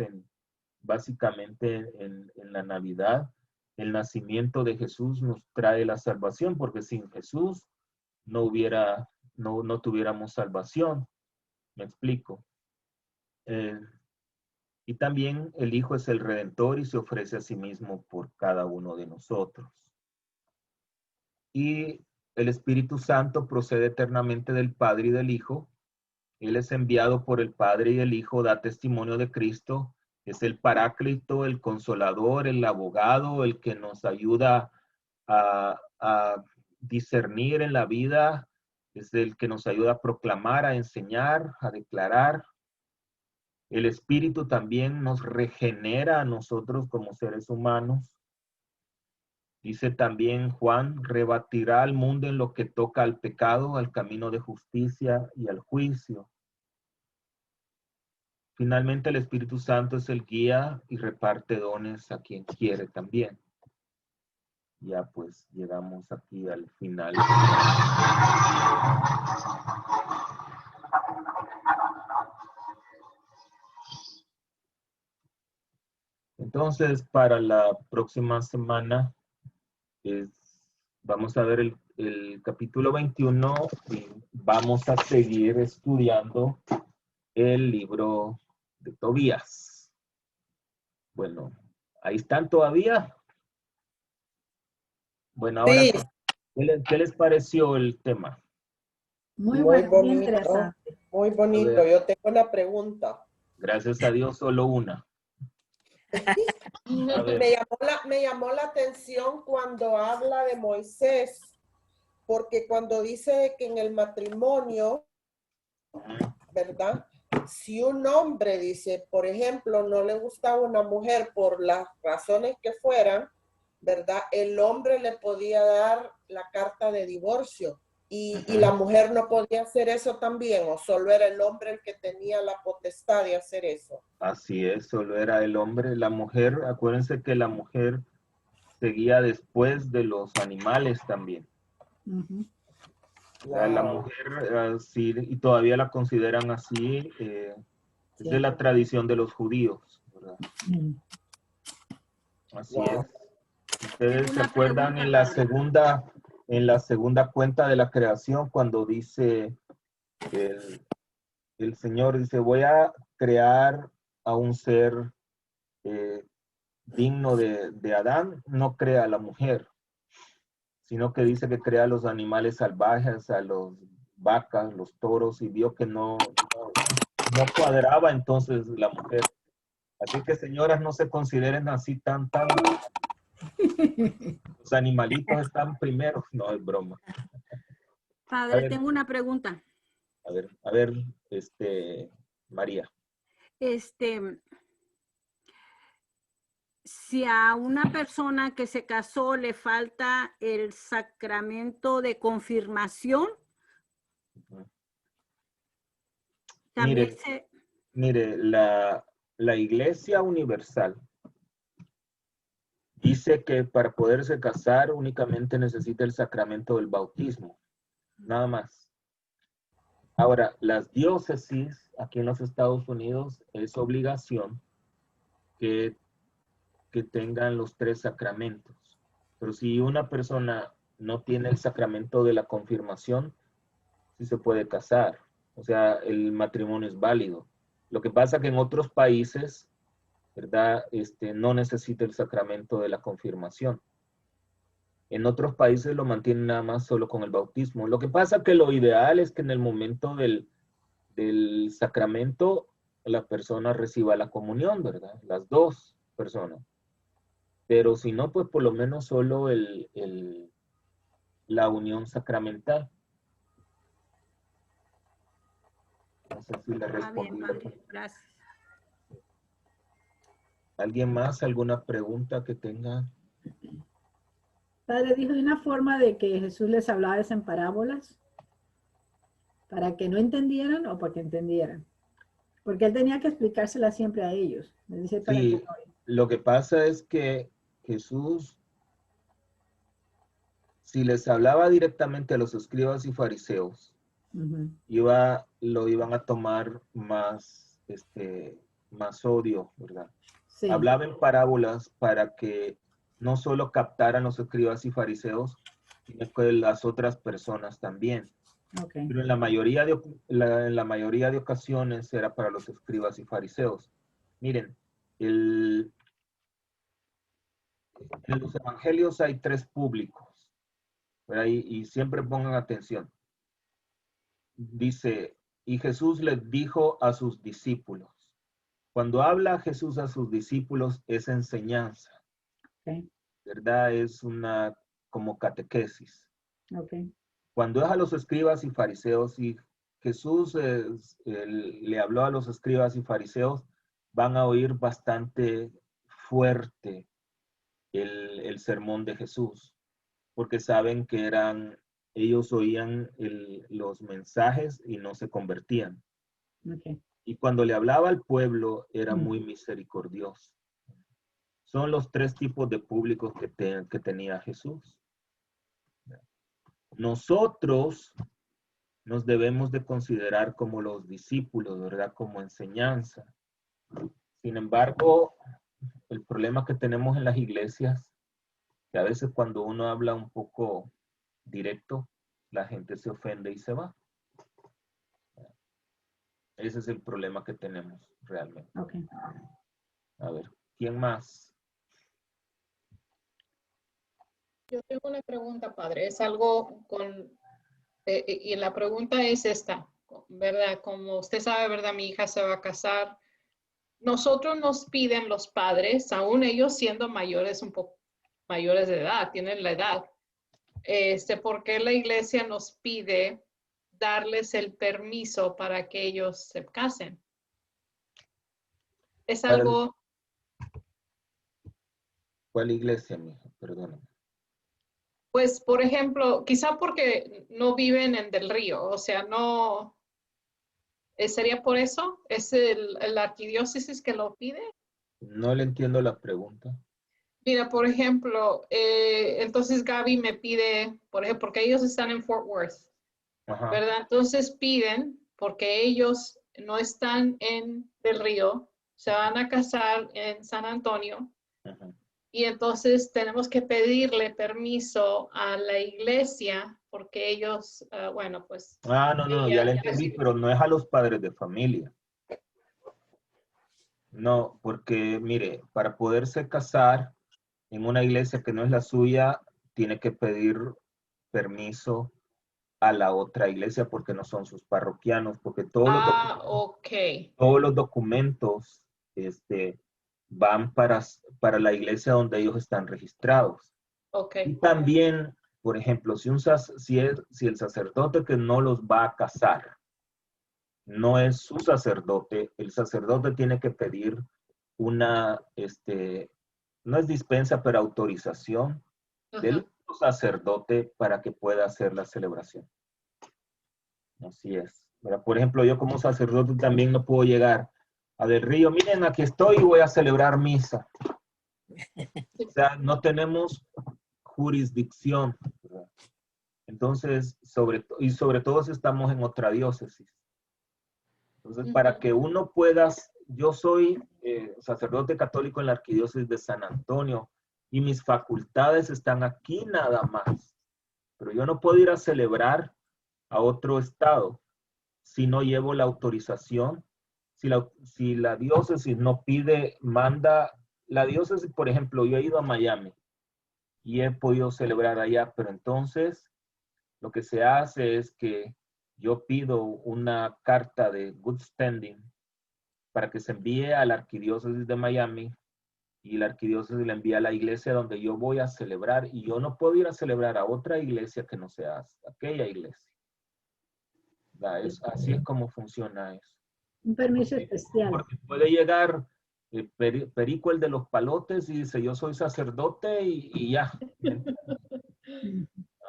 [SPEAKER 2] básicamente en la Navidad. El nacimiento de Jesús nos trae la salvación, porque sin Jesús no tuviéramos salvación. ¿Me explico? Y también el Hijo es el Redentor y se ofrece a sí mismo por cada uno de nosotros. Y el Espíritu Santo procede eternamente del Padre y del Hijo. Él es enviado por el Padre y el Hijo, da testimonio de Cristo. Es el Paráclito, el Consolador, el Abogado, el que nos ayuda a discernir en la vida. Es el que nos ayuda a proclamar, a enseñar, a declarar. El Espíritu también nos regenera a nosotros como seres humanos. Dice también Juan, rebatirá al mundo en lo que toca al pecado, al camino de justicia y al juicio. Finalmente, el Espíritu Santo es el guía y reparte dones a quien quiere también. Ya pues llegamos aquí al final. Entonces, para la próxima semana vamos a ver el capítulo 21 y vamos a seguir estudiando el libro de Tobías. Bueno, ahí están todavía. Bueno, ahora,
[SPEAKER 1] Sí.
[SPEAKER 2] ¿qué les pareció el tema?
[SPEAKER 6] Muy
[SPEAKER 1] Muy
[SPEAKER 6] bueno, muy
[SPEAKER 1] bonito.
[SPEAKER 6] interesante.
[SPEAKER 1] Muy
[SPEAKER 2] A
[SPEAKER 1] bonito.
[SPEAKER 2] ver.
[SPEAKER 1] Yo tengo una pregunta.
[SPEAKER 2] Gracias a Dios, solo una. A ver.
[SPEAKER 1] Me llamó la atención cuando habla de Moisés, porque cuando dice que en el matrimonio, ¿verdad? Si un hombre dice, por ejemplo, no le gusta a una mujer por las razones que fueran, ¿verdad? El hombre le podía dar la carta de divorcio y la mujer no podía hacer eso también, o solo era el hombre el que tenía la potestad de hacer eso.
[SPEAKER 2] Así es, solo era el hombre. La mujer, acuérdense que la mujer seguía después de los animales también.
[SPEAKER 6] Ujú.
[SPEAKER 2] O sea, la
[SPEAKER 1] Wow.
[SPEAKER 2] mujer, sí, y todavía la consideran así, es
[SPEAKER 6] Sí.
[SPEAKER 2] de la tradición de los judíos, ¿verdad?
[SPEAKER 6] Mm.
[SPEAKER 2] Así
[SPEAKER 1] Wow.
[SPEAKER 2] es. Ustedes se
[SPEAKER 6] Una
[SPEAKER 2] acuerdan
[SPEAKER 6] pregunta,
[SPEAKER 2] en la segunda cuenta de la creación, cuando dice el Señor, dice, voy a crear a un ser digno de Adán, no crea a la mujer, sino que dice que crea a los animales salvajes, a los vacas, los toros, y vio que no cuadraba entonces la mujer. Así que señoras, no se consideren así tan. Los animalitos están primero. No, es broma. A
[SPEAKER 7] Padre,
[SPEAKER 2] ver,
[SPEAKER 7] tengo una pregunta.
[SPEAKER 2] a ver, María.
[SPEAKER 7] Si a una persona que se casó le falta el sacramento de confirmación, también
[SPEAKER 2] Mire, la Iglesia Universal dice que para poderse casar únicamente necesita el sacramento del bautismo, nada más. Ahora, las diócesis aquí en los Estados Unidos es obligación que tengan los 3 sacramentos. Pero si una persona no tiene el sacramento de la confirmación, sí se puede casar. O sea, el matrimonio es válido. Lo que pasa que en otros países, ¿verdad? No necesita el sacramento de la confirmación. En otros países lo mantienen nada más solo con el bautismo. Lo que pasa que lo ideal es que en el momento del sacramento la persona reciba la comunión, ¿verdad? Las 2 personas. Pero si no, pues por lo menos solo la unión sacramental. No sé si le respondí.
[SPEAKER 7] bien, padre. Gracias.
[SPEAKER 2] ¿Alguien más? ¿Alguna pregunta que tenga?
[SPEAKER 6] Padre, dijo de una forma de que Jesús les hablaba en parábolas para que no entendieran o para que entendieran. Porque él tenía que explicársela siempre a ellos. Les dice para
[SPEAKER 2] Sí,
[SPEAKER 6] que
[SPEAKER 2] lo que pasa es que Jesús, si les hablaba directamente a los escribas y fariseos, lo iban a tomar más, más odio, ¿verdad?
[SPEAKER 6] Sí.
[SPEAKER 2] Hablaba en parábolas para que no solo captaran los escribas y fariseos, sino que las otras personas también.
[SPEAKER 6] Okay.
[SPEAKER 2] Pero en la mayoría de ocasiones era para los escribas y fariseos. Miren, en los evangelios hay 3 públicos, ¿verdad? Y siempre pongan atención. Dice, y Jesús les dijo a sus discípulos. Cuando habla Jesús a sus discípulos es enseñanza,
[SPEAKER 6] Okay.
[SPEAKER 2] ¿verdad? Es una como catequesis.
[SPEAKER 6] Okay.
[SPEAKER 2] Cuando es a los escribas y fariseos, y Jesús le habló a los escribas y fariseos, van a oír bastante fuerte el sermón de Jesús, porque saben que ellos oían los mensajes y no se convertían.
[SPEAKER 6] Okay.
[SPEAKER 2] Y cuando le hablaba al pueblo, era muy misericordioso. Son los 3 tipos de públicos que tenía Jesús. Nosotros nos debemos de considerar como los discípulos, ¿verdad? Como enseñanza. Sin embargo, el problema que tenemos en las iglesias, que a veces cuando uno habla un poco directo, la gente se ofende y se va. Ese es el problema que tenemos realmente.
[SPEAKER 6] Okay.
[SPEAKER 2] A ver, ¿quién más?
[SPEAKER 5] Yo tengo una pregunta, padre. Es algo con Y la pregunta es esta, ¿verdad? Como usted sabe, ¿verdad? Mi hija se va a casar. Nosotros nos piden los padres, aún ellos siendo mayores, un poco mayores de edad, tienen la edad. ¿Por qué la iglesia nos pide darles el permiso para que ellos se casen? Es algo...
[SPEAKER 2] ¿Cuál iglesia, mija? Perdóname.
[SPEAKER 5] Pues, por ejemplo, quizá porque no viven en Del Río, o sea, no... ¿Sería por eso? ¿Es la arquidiócesis que lo pide?
[SPEAKER 2] No le entiendo la pregunta.
[SPEAKER 5] Mira, por ejemplo, entonces Gaby me pide, por ejemplo, porque ellos están en Fort Worth,
[SPEAKER 2] Ajá.
[SPEAKER 5] ¿verdad? Entonces piden, porque ellos no están en Del Río, se van a casar en San Antonio,
[SPEAKER 2] Ajá.
[SPEAKER 5] y entonces tenemos que pedirle permiso a la iglesia, porque ellos, bueno, pues...
[SPEAKER 2] No, ya le entendí, pero no es a los padres de familia. No, porque mire, para poderse casar en una iglesia que no es la suya, tiene que pedir permiso a la otra iglesia porque no son sus parroquianos, porque
[SPEAKER 5] ok.
[SPEAKER 2] todos los documentos van para la iglesia donde ellos están registrados.
[SPEAKER 5] Ok.
[SPEAKER 2] Y también, por ejemplo, si el sacerdote que no los va a casar no es su sacerdote, el sacerdote tiene que pedir una, no es dispensa, pero autorización del otro sacerdote para que pueda hacer la celebración. Así es. Pero, por ejemplo, yo como sacerdote también no puedo llegar a Del Río. Miren, aquí estoy y voy a celebrar misa. O sea, no tenemos jurisdicción, ¿verdad? Entonces, sobre todo si estamos en otra diócesis. Entonces, para que uno pueda, yo soy sacerdote católico en la arquidiócesis de San Antonio y mis facultades están aquí nada más. Pero yo no puedo ir a celebrar a otro estado si no llevo la autorización. Si la diócesis no pide, manda, la diócesis, por ejemplo, yo he ido a Miami y he podido celebrar allá, pero entonces lo que se hace es que yo pido una carta de good standing para que se envíe a la arquidiócesis de Miami y la arquidiócesis la envía a la iglesia donde yo voy a celebrar y yo no puedo ir a celebrar a otra iglesia que no sea aquella iglesia. Así es como funciona eso.
[SPEAKER 6] Un permiso especial.
[SPEAKER 2] Porque puede llegar Perico el de los palotes y dice yo soy sacerdote y ya.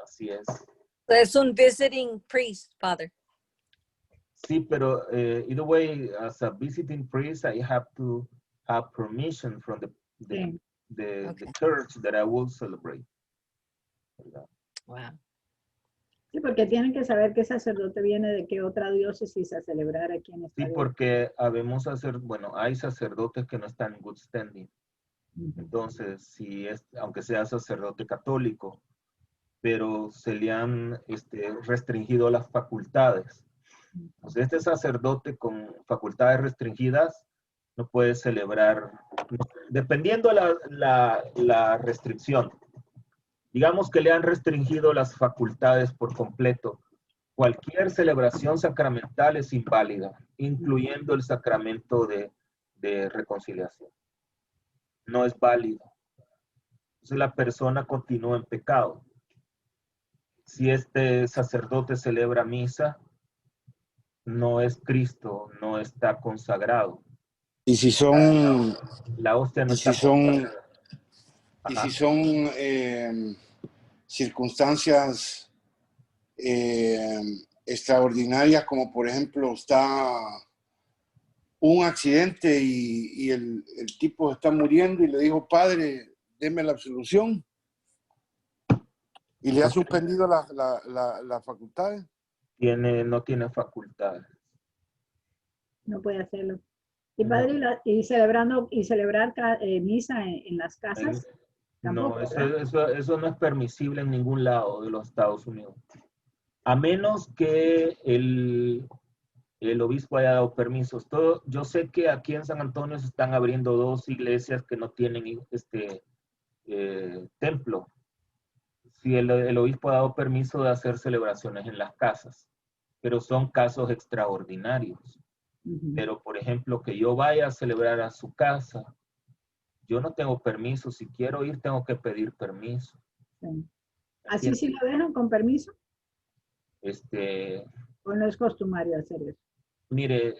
[SPEAKER 2] Así es.
[SPEAKER 8] Es un visiting priest, Father.
[SPEAKER 2] Sí, pero either way, as a visiting priest, I have to have permission from the church that I will celebrate.
[SPEAKER 8] Wow.
[SPEAKER 6] Sí, porque tienen que saber qué sacerdote viene de qué otra diócesis a celebrar aquí en esta.
[SPEAKER 2] Sí, porque hay sacerdotes que no están en good standing. Entonces, aunque sea sacerdote católico, pero se le han restringido las facultades. Entonces, este sacerdote con facultades restringidas no puede celebrar, dependiendo la restricción. Digamos que le han restringido las facultades por completo. Cualquier celebración sacramental es inválida, incluyendo el sacramento de reconciliación. No es válido. Entonces la persona continúa en pecado. Si este sacerdote celebra misa, no es Cristo, no está consagrado.
[SPEAKER 9] Y si son...
[SPEAKER 2] La hostia no
[SPEAKER 9] y
[SPEAKER 2] está
[SPEAKER 9] si son...
[SPEAKER 2] consagrada.
[SPEAKER 9] Y si son circunstancias extraordinarias, como por ejemplo está un accidente y el tipo está muriendo y le dijo, padre, deme la absolución, y le ha suspendido las facultades.
[SPEAKER 2] No tiene facultades.
[SPEAKER 6] No puede hacerlo. Y padre, y celebrar misa en las casas.
[SPEAKER 2] No, eso no es permisible en ningún lado de los Estados Unidos. A menos que el obispo haya dado permisos. Yo sé que aquí en San Antonio se están abriendo 2 iglesias que no tienen templo. Sí, el obispo ha dado permiso de hacer celebraciones en las casas, pero son casos extraordinarios.
[SPEAKER 6] Ujú.
[SPEAKER 2] Pero, por ejemplo, que yo vaya a celebrar a su casa, yo no tengo permiso. Si quiero ir, tengo que pedir permiso.
[SPEAKER 6] Sí. ¿Así sí
[SPEAKER 2] ¿Entiendes?
[SPEAKER 6] lo dejan con permiso? ¿O no es costumbre hacer eso?
[SPEAKER 2] Mire,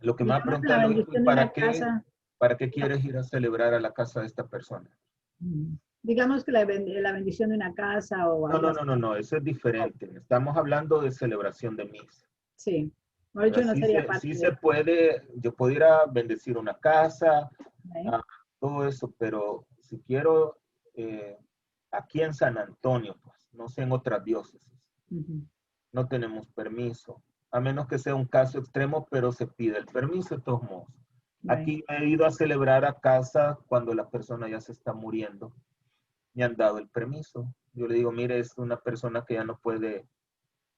[SPEAKER 2] lo que me ha
[SPEAKER 6] Digamos que la
[SPEAKER 2] preguntado es,
[SPEAKER 6] bendición de una casa,
[SPEAKER 2] ¿para qué quieres ir a celebrar a la casa de esta persona?
[SPEAKER 6] digamos que la bendición de una casa o
[SPEAKER 2] No,
[SPEAKER 6] algo
[SPEAKER 2] no,
[SPEAKER 6] así.
[SPEAKER 2] no, no, no, eso es diferente. Estamos hablando de celebración de misa.
[SPEAKER 6] Sí. Por hecho, no
[SPEAKER 2] Sí
[SPEAKER 6] sería parte
[SPEAKER 2] sí
[SPEAKER 6] de
[SPEAKER 2] se puede, yo puedo ir a bendecir una casa,
[SPEAKER 6] ¿eh?
[SPEAKER 2] todo eso, pero si quiero, aquí en San Antonio, pues, no sé en otras diócesis,
[SPEAKER 6] Ujú.
[SPEAKER 2] no tenemos permiso, a menos que sea un caso extremo, pero se pide el permiso de todos modos.
[SPEAKER 6] Right.
[SPEAKER 2] Aquí he ido a celebrar a casa cuando la persona ya se está muriendo. Me han dado el permiso. Yo le digo, mire, es una persona que ya no puede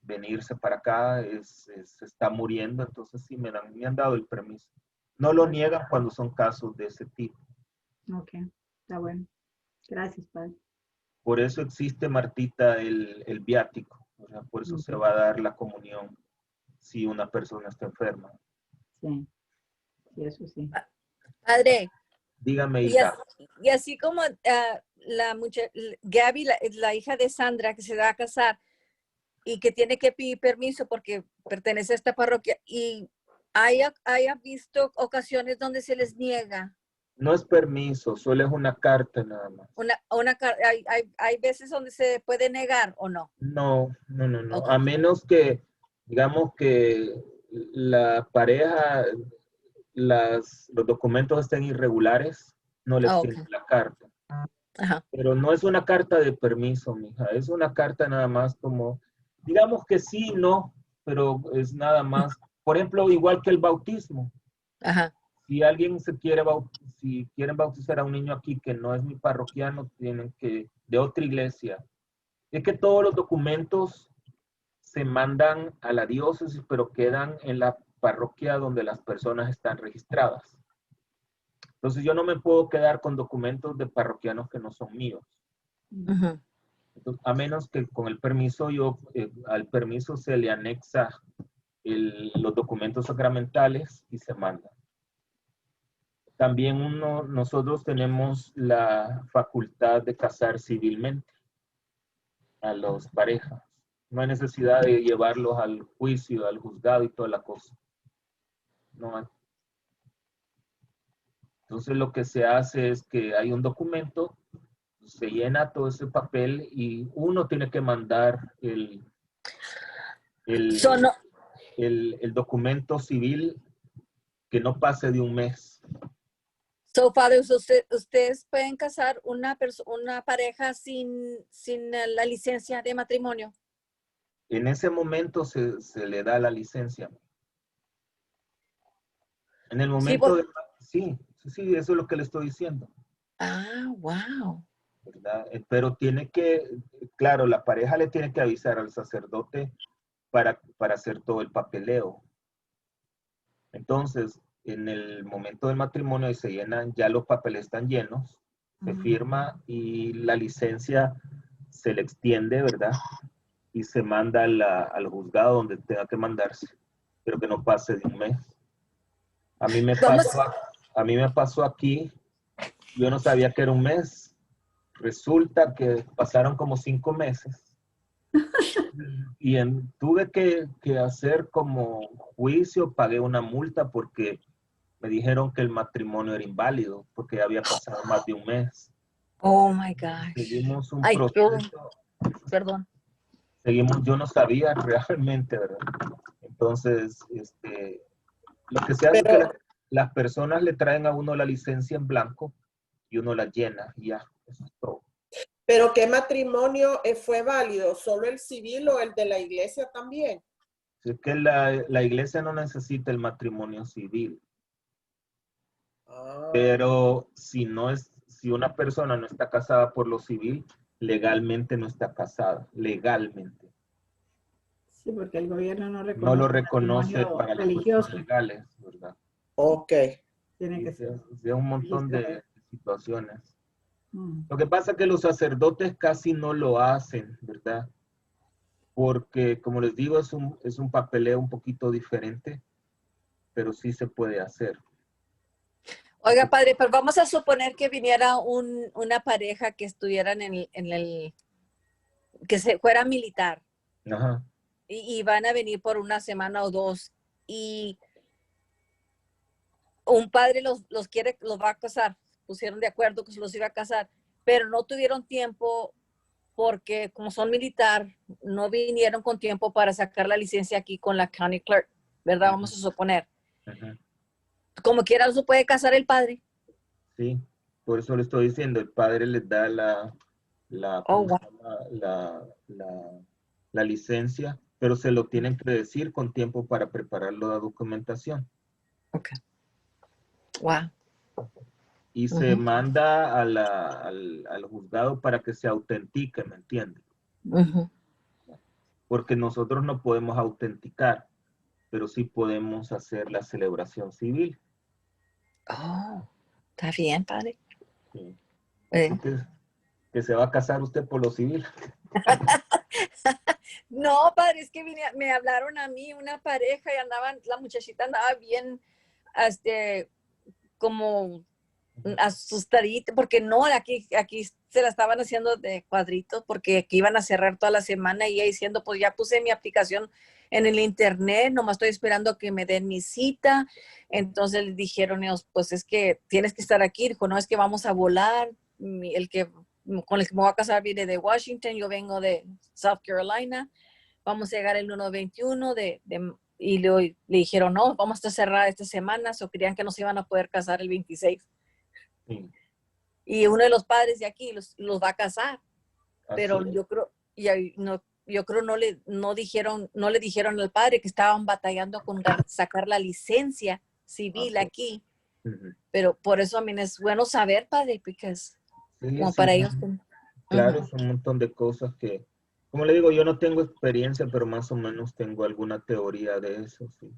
[SPEAKER 2] venirse para acá, se está muriendo, entonces sí me han dado el permiso. No lo niegan cuando son casos de ese tipo.
[SPEAKER 6] Ok, está bueno. Gracias, padre.
[SPEAKER 2] Por eso existe, Martita, el viático. O sea, por eso se va a dar la comunión si una persona está enferma.
[SPEAKER 6] Sí, sí, eso sí.
[SPEAKER 8] Padre,
[SPEAKER 2] Dígame,
[SPEAKER 8] y
[SPEAKER 2] Hilda.
[SPEAKER 8] y así como Gaby, la hija de Sandra, que se va a casar y que tiene que pedir permiso porque pertenece a esta parroquia, y haya visto ocasiones donde se les niega.
[SPEAKER 2] No es permiso, solo es una carta nada más.
[SPEAKER 8] Hay veces donde se puede negar o no.
[SPEAKER 2] No, no, no, no.
[SPEAKER 8] Ok.
[SPEAKER 2] A menos que, digamos que la pareja, los documentos estén irregulares, no les
[SPEAKER 8] Ok.
[SPEAKER 2] firme la carta.
[SPEAKER 8] Ajá.
[SPEAKER 2] Pero no es una carta de permiso, mija. Es una carta nada más como, digamos que sí, no, pero es nada más. Por ejemplo, igual que el bautismo.
[SPEAKER 8] Ajá.
[SPEAKER 2] Si alguien si quieren bautizar a un niño aquí que no es mi parroquiano, tienen que, de otra iglesia. Es que todos los documentos se mandan a la diócesis, pero quedan en la parroquia donde las personas están registradas. Entonces yo no me puedo quedar con documentos de parroquianos que no son míos.
[SPEAKER 8] Ujú.
[SPEAKER 2] Entonces, a menos que con el permiso, al permiso se le anexa los documentos sacramentales y se manda. También nosotros tenemos la facultad de casar civilmente a las parejas. No hay necesidad de llevarlos al juicio, al juzgado y toda la cosa. No hay. Entonces lo que se hace es que hay un documento, se llena todo ese papel y uno tiene que mandar el documento civil que no pase de un mes.
[SPEAKER 8] Padre, ustedes pueden casar una pareja sin la licencia de matrimonio.
[SPEAKER 2] En ese momento se le da la licencia. En el momento sí, eso es lo que le estoy diciendo.
[SPEAKER 8] Ah, wow.
[SPEAKER 2] ¿Verdad? Pero tiene que, claro, la pareja le tiene que avisar al sacerdote para hacer todo el papeleo. Entonces, en el momento del matrimonio se llenan, ya los papeles están llenos, se firma y la licencia se le extiende, ¿verdad? Y se manda al juzgado donde tenga que mandarse, pero que no pase de un mes. A mí me pasó aquí, yo no sabía que era un mes. Resulta que pasaron como 5 meses y tuve que hacer como juicio, pagué una multa porque me dijeron que el matrimonio era inválido porque había pasado más de un mes.
[SPEAKER 8] Oh my gosh.
[SPEAKER 2] Seguimos un
[SPEAKER 8] Ay,
[SPEAKER 2] proceso.
[SPEAKER 8] perdón.
[SPEAKER 2] Yo no sabía realmente, ¿verdad? Entonces, lo que se hace es que las personas le traen a uno la licencia en blanco y uno la llena y ya, eso es todo.
[SPEAKER 1] ¿Pero qué matrimonio fue válido? ¿Solo el civil o el de la iglesia también?
[SPEAKER 2] Es que la iglesia no necesita el matrimonio civil. Pero si una persona no está casada por lo civil, legalmente no está casada, legalmente.
[SPEAKER 6] Sí, porque el gobierno no reconoce,
[SPEAKER 2] No lo reconoce para las
[SPEAKER 6] religioso.
[SPEAKER 2] cuestiones legales, ¿verdad?
[SPEAKER 1] Ok.
[SPEAKER 6] Tiene que ser.
[SPEAKER 2] De un montón de situaciones. Lo que pasa es que los sacerdotes casi no lo hacen, ¿verdad? Porque, como les digo, es un papeleo un poquito diferente, pero sí se puede hacer.
[SPEAKER 8] Oiga, padre, pero vamos a suponer que viniera una pareja que estuvieran que se fuera militar.
[SPEAKER 2] Ajá.
[SPEAKER 8] Y van a venir por una semana o dos y un padre los va a casar, pusieron de acuerdo que se los iba a casar, pero no tuvieron tiempo porque como son militar, no vinieron con tiempo para sacar la licencia aquí con la county clerk, ¿verdad? Vamos a suponer.
[SPEAKER 2] Ajá.
[SPEAKER 8] Como quiera, no se puede casar el padre.
[SPEAKER 2] Sí, por eso le estoy diciendo, el padre les da la licencia, pero se lo tienen que decir con tiempo para preparar la documentación.
[SPEAKER 8] Ok. Wow.
[SPEAKER 2] Y se manda al juzgado para que se autentique, ¿me entiendes? Porque nosotros no podemos autenticar, pero sí podemos hacer la celebración civil.
[SPEAKER 8] Oh, está bien, padre.
[SPEAKER 2] Sí. Que se va a casar usted por lo civil.
[SPEAKER 8] No, padre, es que me hablaron a mí una pareja y la muchachita andaba bien, como asustadita, porque no, aquí se la estaban haciendo de cuadritos, porque aquí iban a cerrar toda la semana y ella diciendo, pues ya puse mi aplicación en el internet, nomás estoy esperando a que me den mi cita. Entonces les dijeron ellos, pues es que tienes que estar aquí. Dijo, no, es que vamos a volar, con el que me voy a casar viene de Washington, yo vengo de South Carolina, vamos a llegar el 1-21 y le dijeron, no, vamos a cerrar esta semana, o creían que nos iban a poder casar el 26.
[SPEAKER 2] Sí.
[SPEAKER 8] Y uno de los padres de aquí los va a casar, pero
[SPEAKER 2] Así es.
[SPEAKER 8] yo creo no le dijeron al padre que estaban batallando con sacar la licencia civil aquí, pero por eso a mí es bueno saber, padre, porque como para ellos.
[SPEAKER 2] Claro, son un montón de cosas que, como le digo, yo no tengo experiencia, pero más o menos tengo alguna teoría de eso, sí.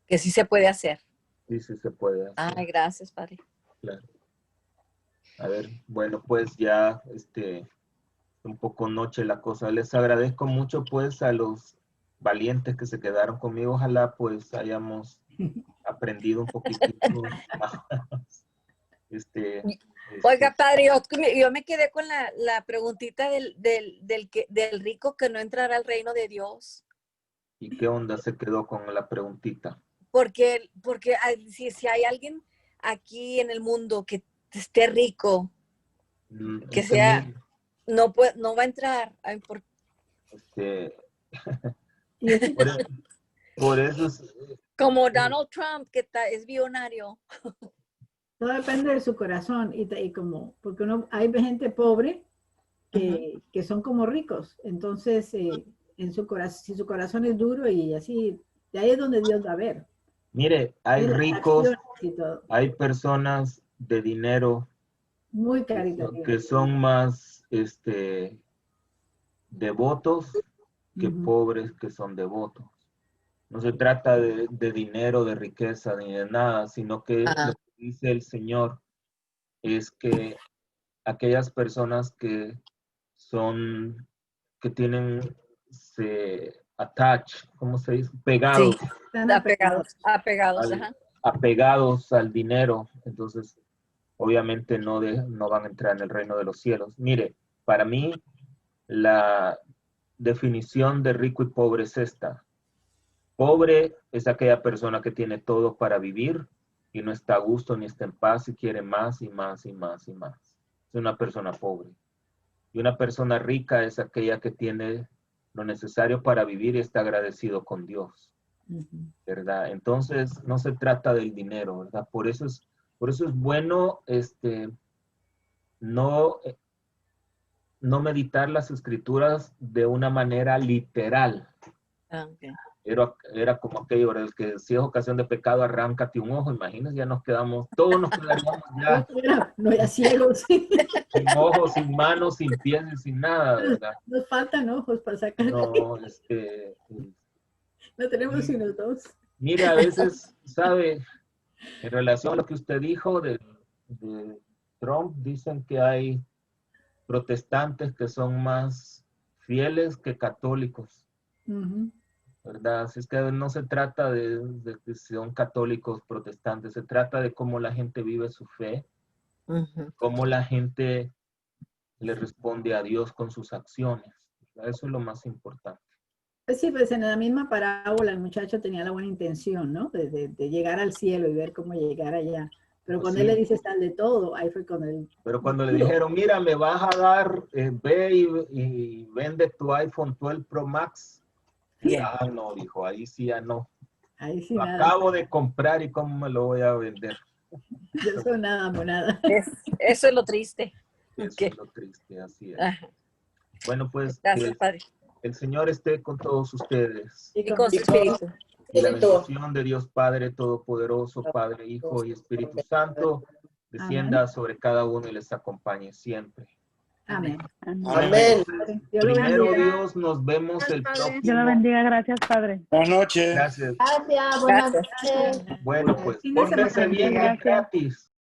[SPEAKER 8] Que sí se puede hacer.
[SPEAKER 2] Sí, sí se puede hacer.
[SPEAKER 8] Ay, gracias, padre.
[SPEAKER 2] Claro. A ver, bueno, pues ya, un poco noche la cosa. Les agradezco mucho, pues, a los valientes que se quedaron conmigo. Ojalá, pues, hayamos aprendido un poquitito más.
[SPEAKER 8] Oiga, padre, yo me quedé con la preguntita del rico que no entrará al reino de Dios.
[SPEAKER 2] ¿Y qué onda se quedó con la preguntita?
[SPEAKER 8] Porque si hay alguien aquí en el mundo que esté rico, que sea, no va a entrar. Ay,
[SPEAKER 2] por eso
[SPEAKER 8] como Donald Trump, que es billonario.
[SPEAKER 6] Todo depende de su corazón porque hay gente pobre que son como ricos. Entonces, si su corazón es duro y así, de ahí es donde Dios va a ver.
[SPEAKER 2] Mire, hay ricos, hay personas de dinero
[SPEAKER 6] muy caritativas
[SPEAKER 2] que son más devotos que pobres que son devotos. No se trata de dinero, de riqueza, ni de nada, sino que lo que dice el Señor es que aquellas personas que tienen, ¿cómo se dice? Pegados.
[SPEAKER 8] Sí, apegados, ajá.
[SPEAKER 2] Apegados al dinero, entonces obviamente no van a entrar en el reino de los cielos. Mire, para mí la definición de rico y pobre es esta. Pobre es aquella persona que tiene todo para vivir y no está a gusto ni está en paz y quiere más y más y más y más. Es una persona pobre. Y una persona rica es aquella que tiene lo necesario para vivir y está agradecido con Dios. ¿Verdad? Entonces, no se trata del dinero, ¿verdad? Por eso es bueno no meditar las escrituras de una manera literal.
[SPEAKER 8] Okay.
[SPEAKER 2] Era como aquello, el que si es ocasión de pecado, arráncate un ojo. Imagínense, ya todos nos quedaríamos ya.
[SPEAKER 6] No, ya ciegos.
[SPEAKER 2] Sin ojos, sin manos, sin pies, sin nada, ¿verdad?
[SPEAKER 6] Nos faltan ojos para sacar.
[SPEAKER 2] No,
[SPEAKER 6] no tenemos sino dos.
[SPEAKER 2] Mire, a veces, ¿sabe? En relación a lo que usted dijo de Trump, dicen que hay protestantes que son más fieles que católicos,
[SPEAKER 6] Ujú.
[SPEAKER 2] ¿verdad? Así es que no se trata de que son católicos protestantes, se trata de cómo la gente vive su fe, cómo la gente le responde a Dios con sus acciones. Eso es lo más importante.
[SPEAKER 6] Pues sí, pues en la misma parábola el muchacho tenía la buena intención, ¿no? De llegar al cielo y ver cómo llegar allá. Pero
[SPEAKER 2] Pues
[SPEAKER 6] cuando
[SPEAKER 2] sí.
[SPEAKER 6] él le dice sal de todo, ahí fue cuando él...
[SPEAKER 2] Pero cuando le dijeron, mira, me vas a dar, ve y vende tu iPhone 12 Pro Max. Ah, no, dijo, ahí sí ya no.
[SPEAKER 6] Ahí sí
[SPEAKER 2] Lo
[SPEAKER 6] nada.
[SPEAKER 2] acabo de comprar y cómo me lo voy a vender.
[SPEAKER 6] Yo soy nada, monada.
[SPEAKER 8] Eso es lo triste.
[SPEAKER 2] Eso es lo triste, así es.
[SPEAKER 8] Ajá.
[SPEAKER 2] Bueno, pues
[SPEAKER 8] Gracias, Padre.
[SPEAKER 2] el Señor esté con todos ustedes.
[SPEAKER 8] Y con su espíritu.
[SPEAKER 2] Y la bendición de Dios Padre Todopoderoso, Padre, Hijo y Espíritu Santo, descienda sobre cada uno y les acompañe siempre.
[SPEAKER 6] Amén.
[SPEAKER 1] Amén.
[SPEAKER 6] Dios lo
[SPEAKER 2] Primero
[SPEAKER 6] bendiga.
[SPEAKER 2] Dios, nos vemos el próximo.
[SPEAKER 10] Dios lo bendiga. Gracias, Padre.
[SPEAKER 9] Buenas noches.
[SPEAKER 2] Gracias.
[SPEAKER 10] Gracias. Buenas noches.
[SPEAKER 2] Bueno, pues,
[SPEAKER 6] Fin de semana.
[SPEAKER 2] pórtense bien, es
[SPEAKER 10] Gracias.
[SPEAKER 2] gratis.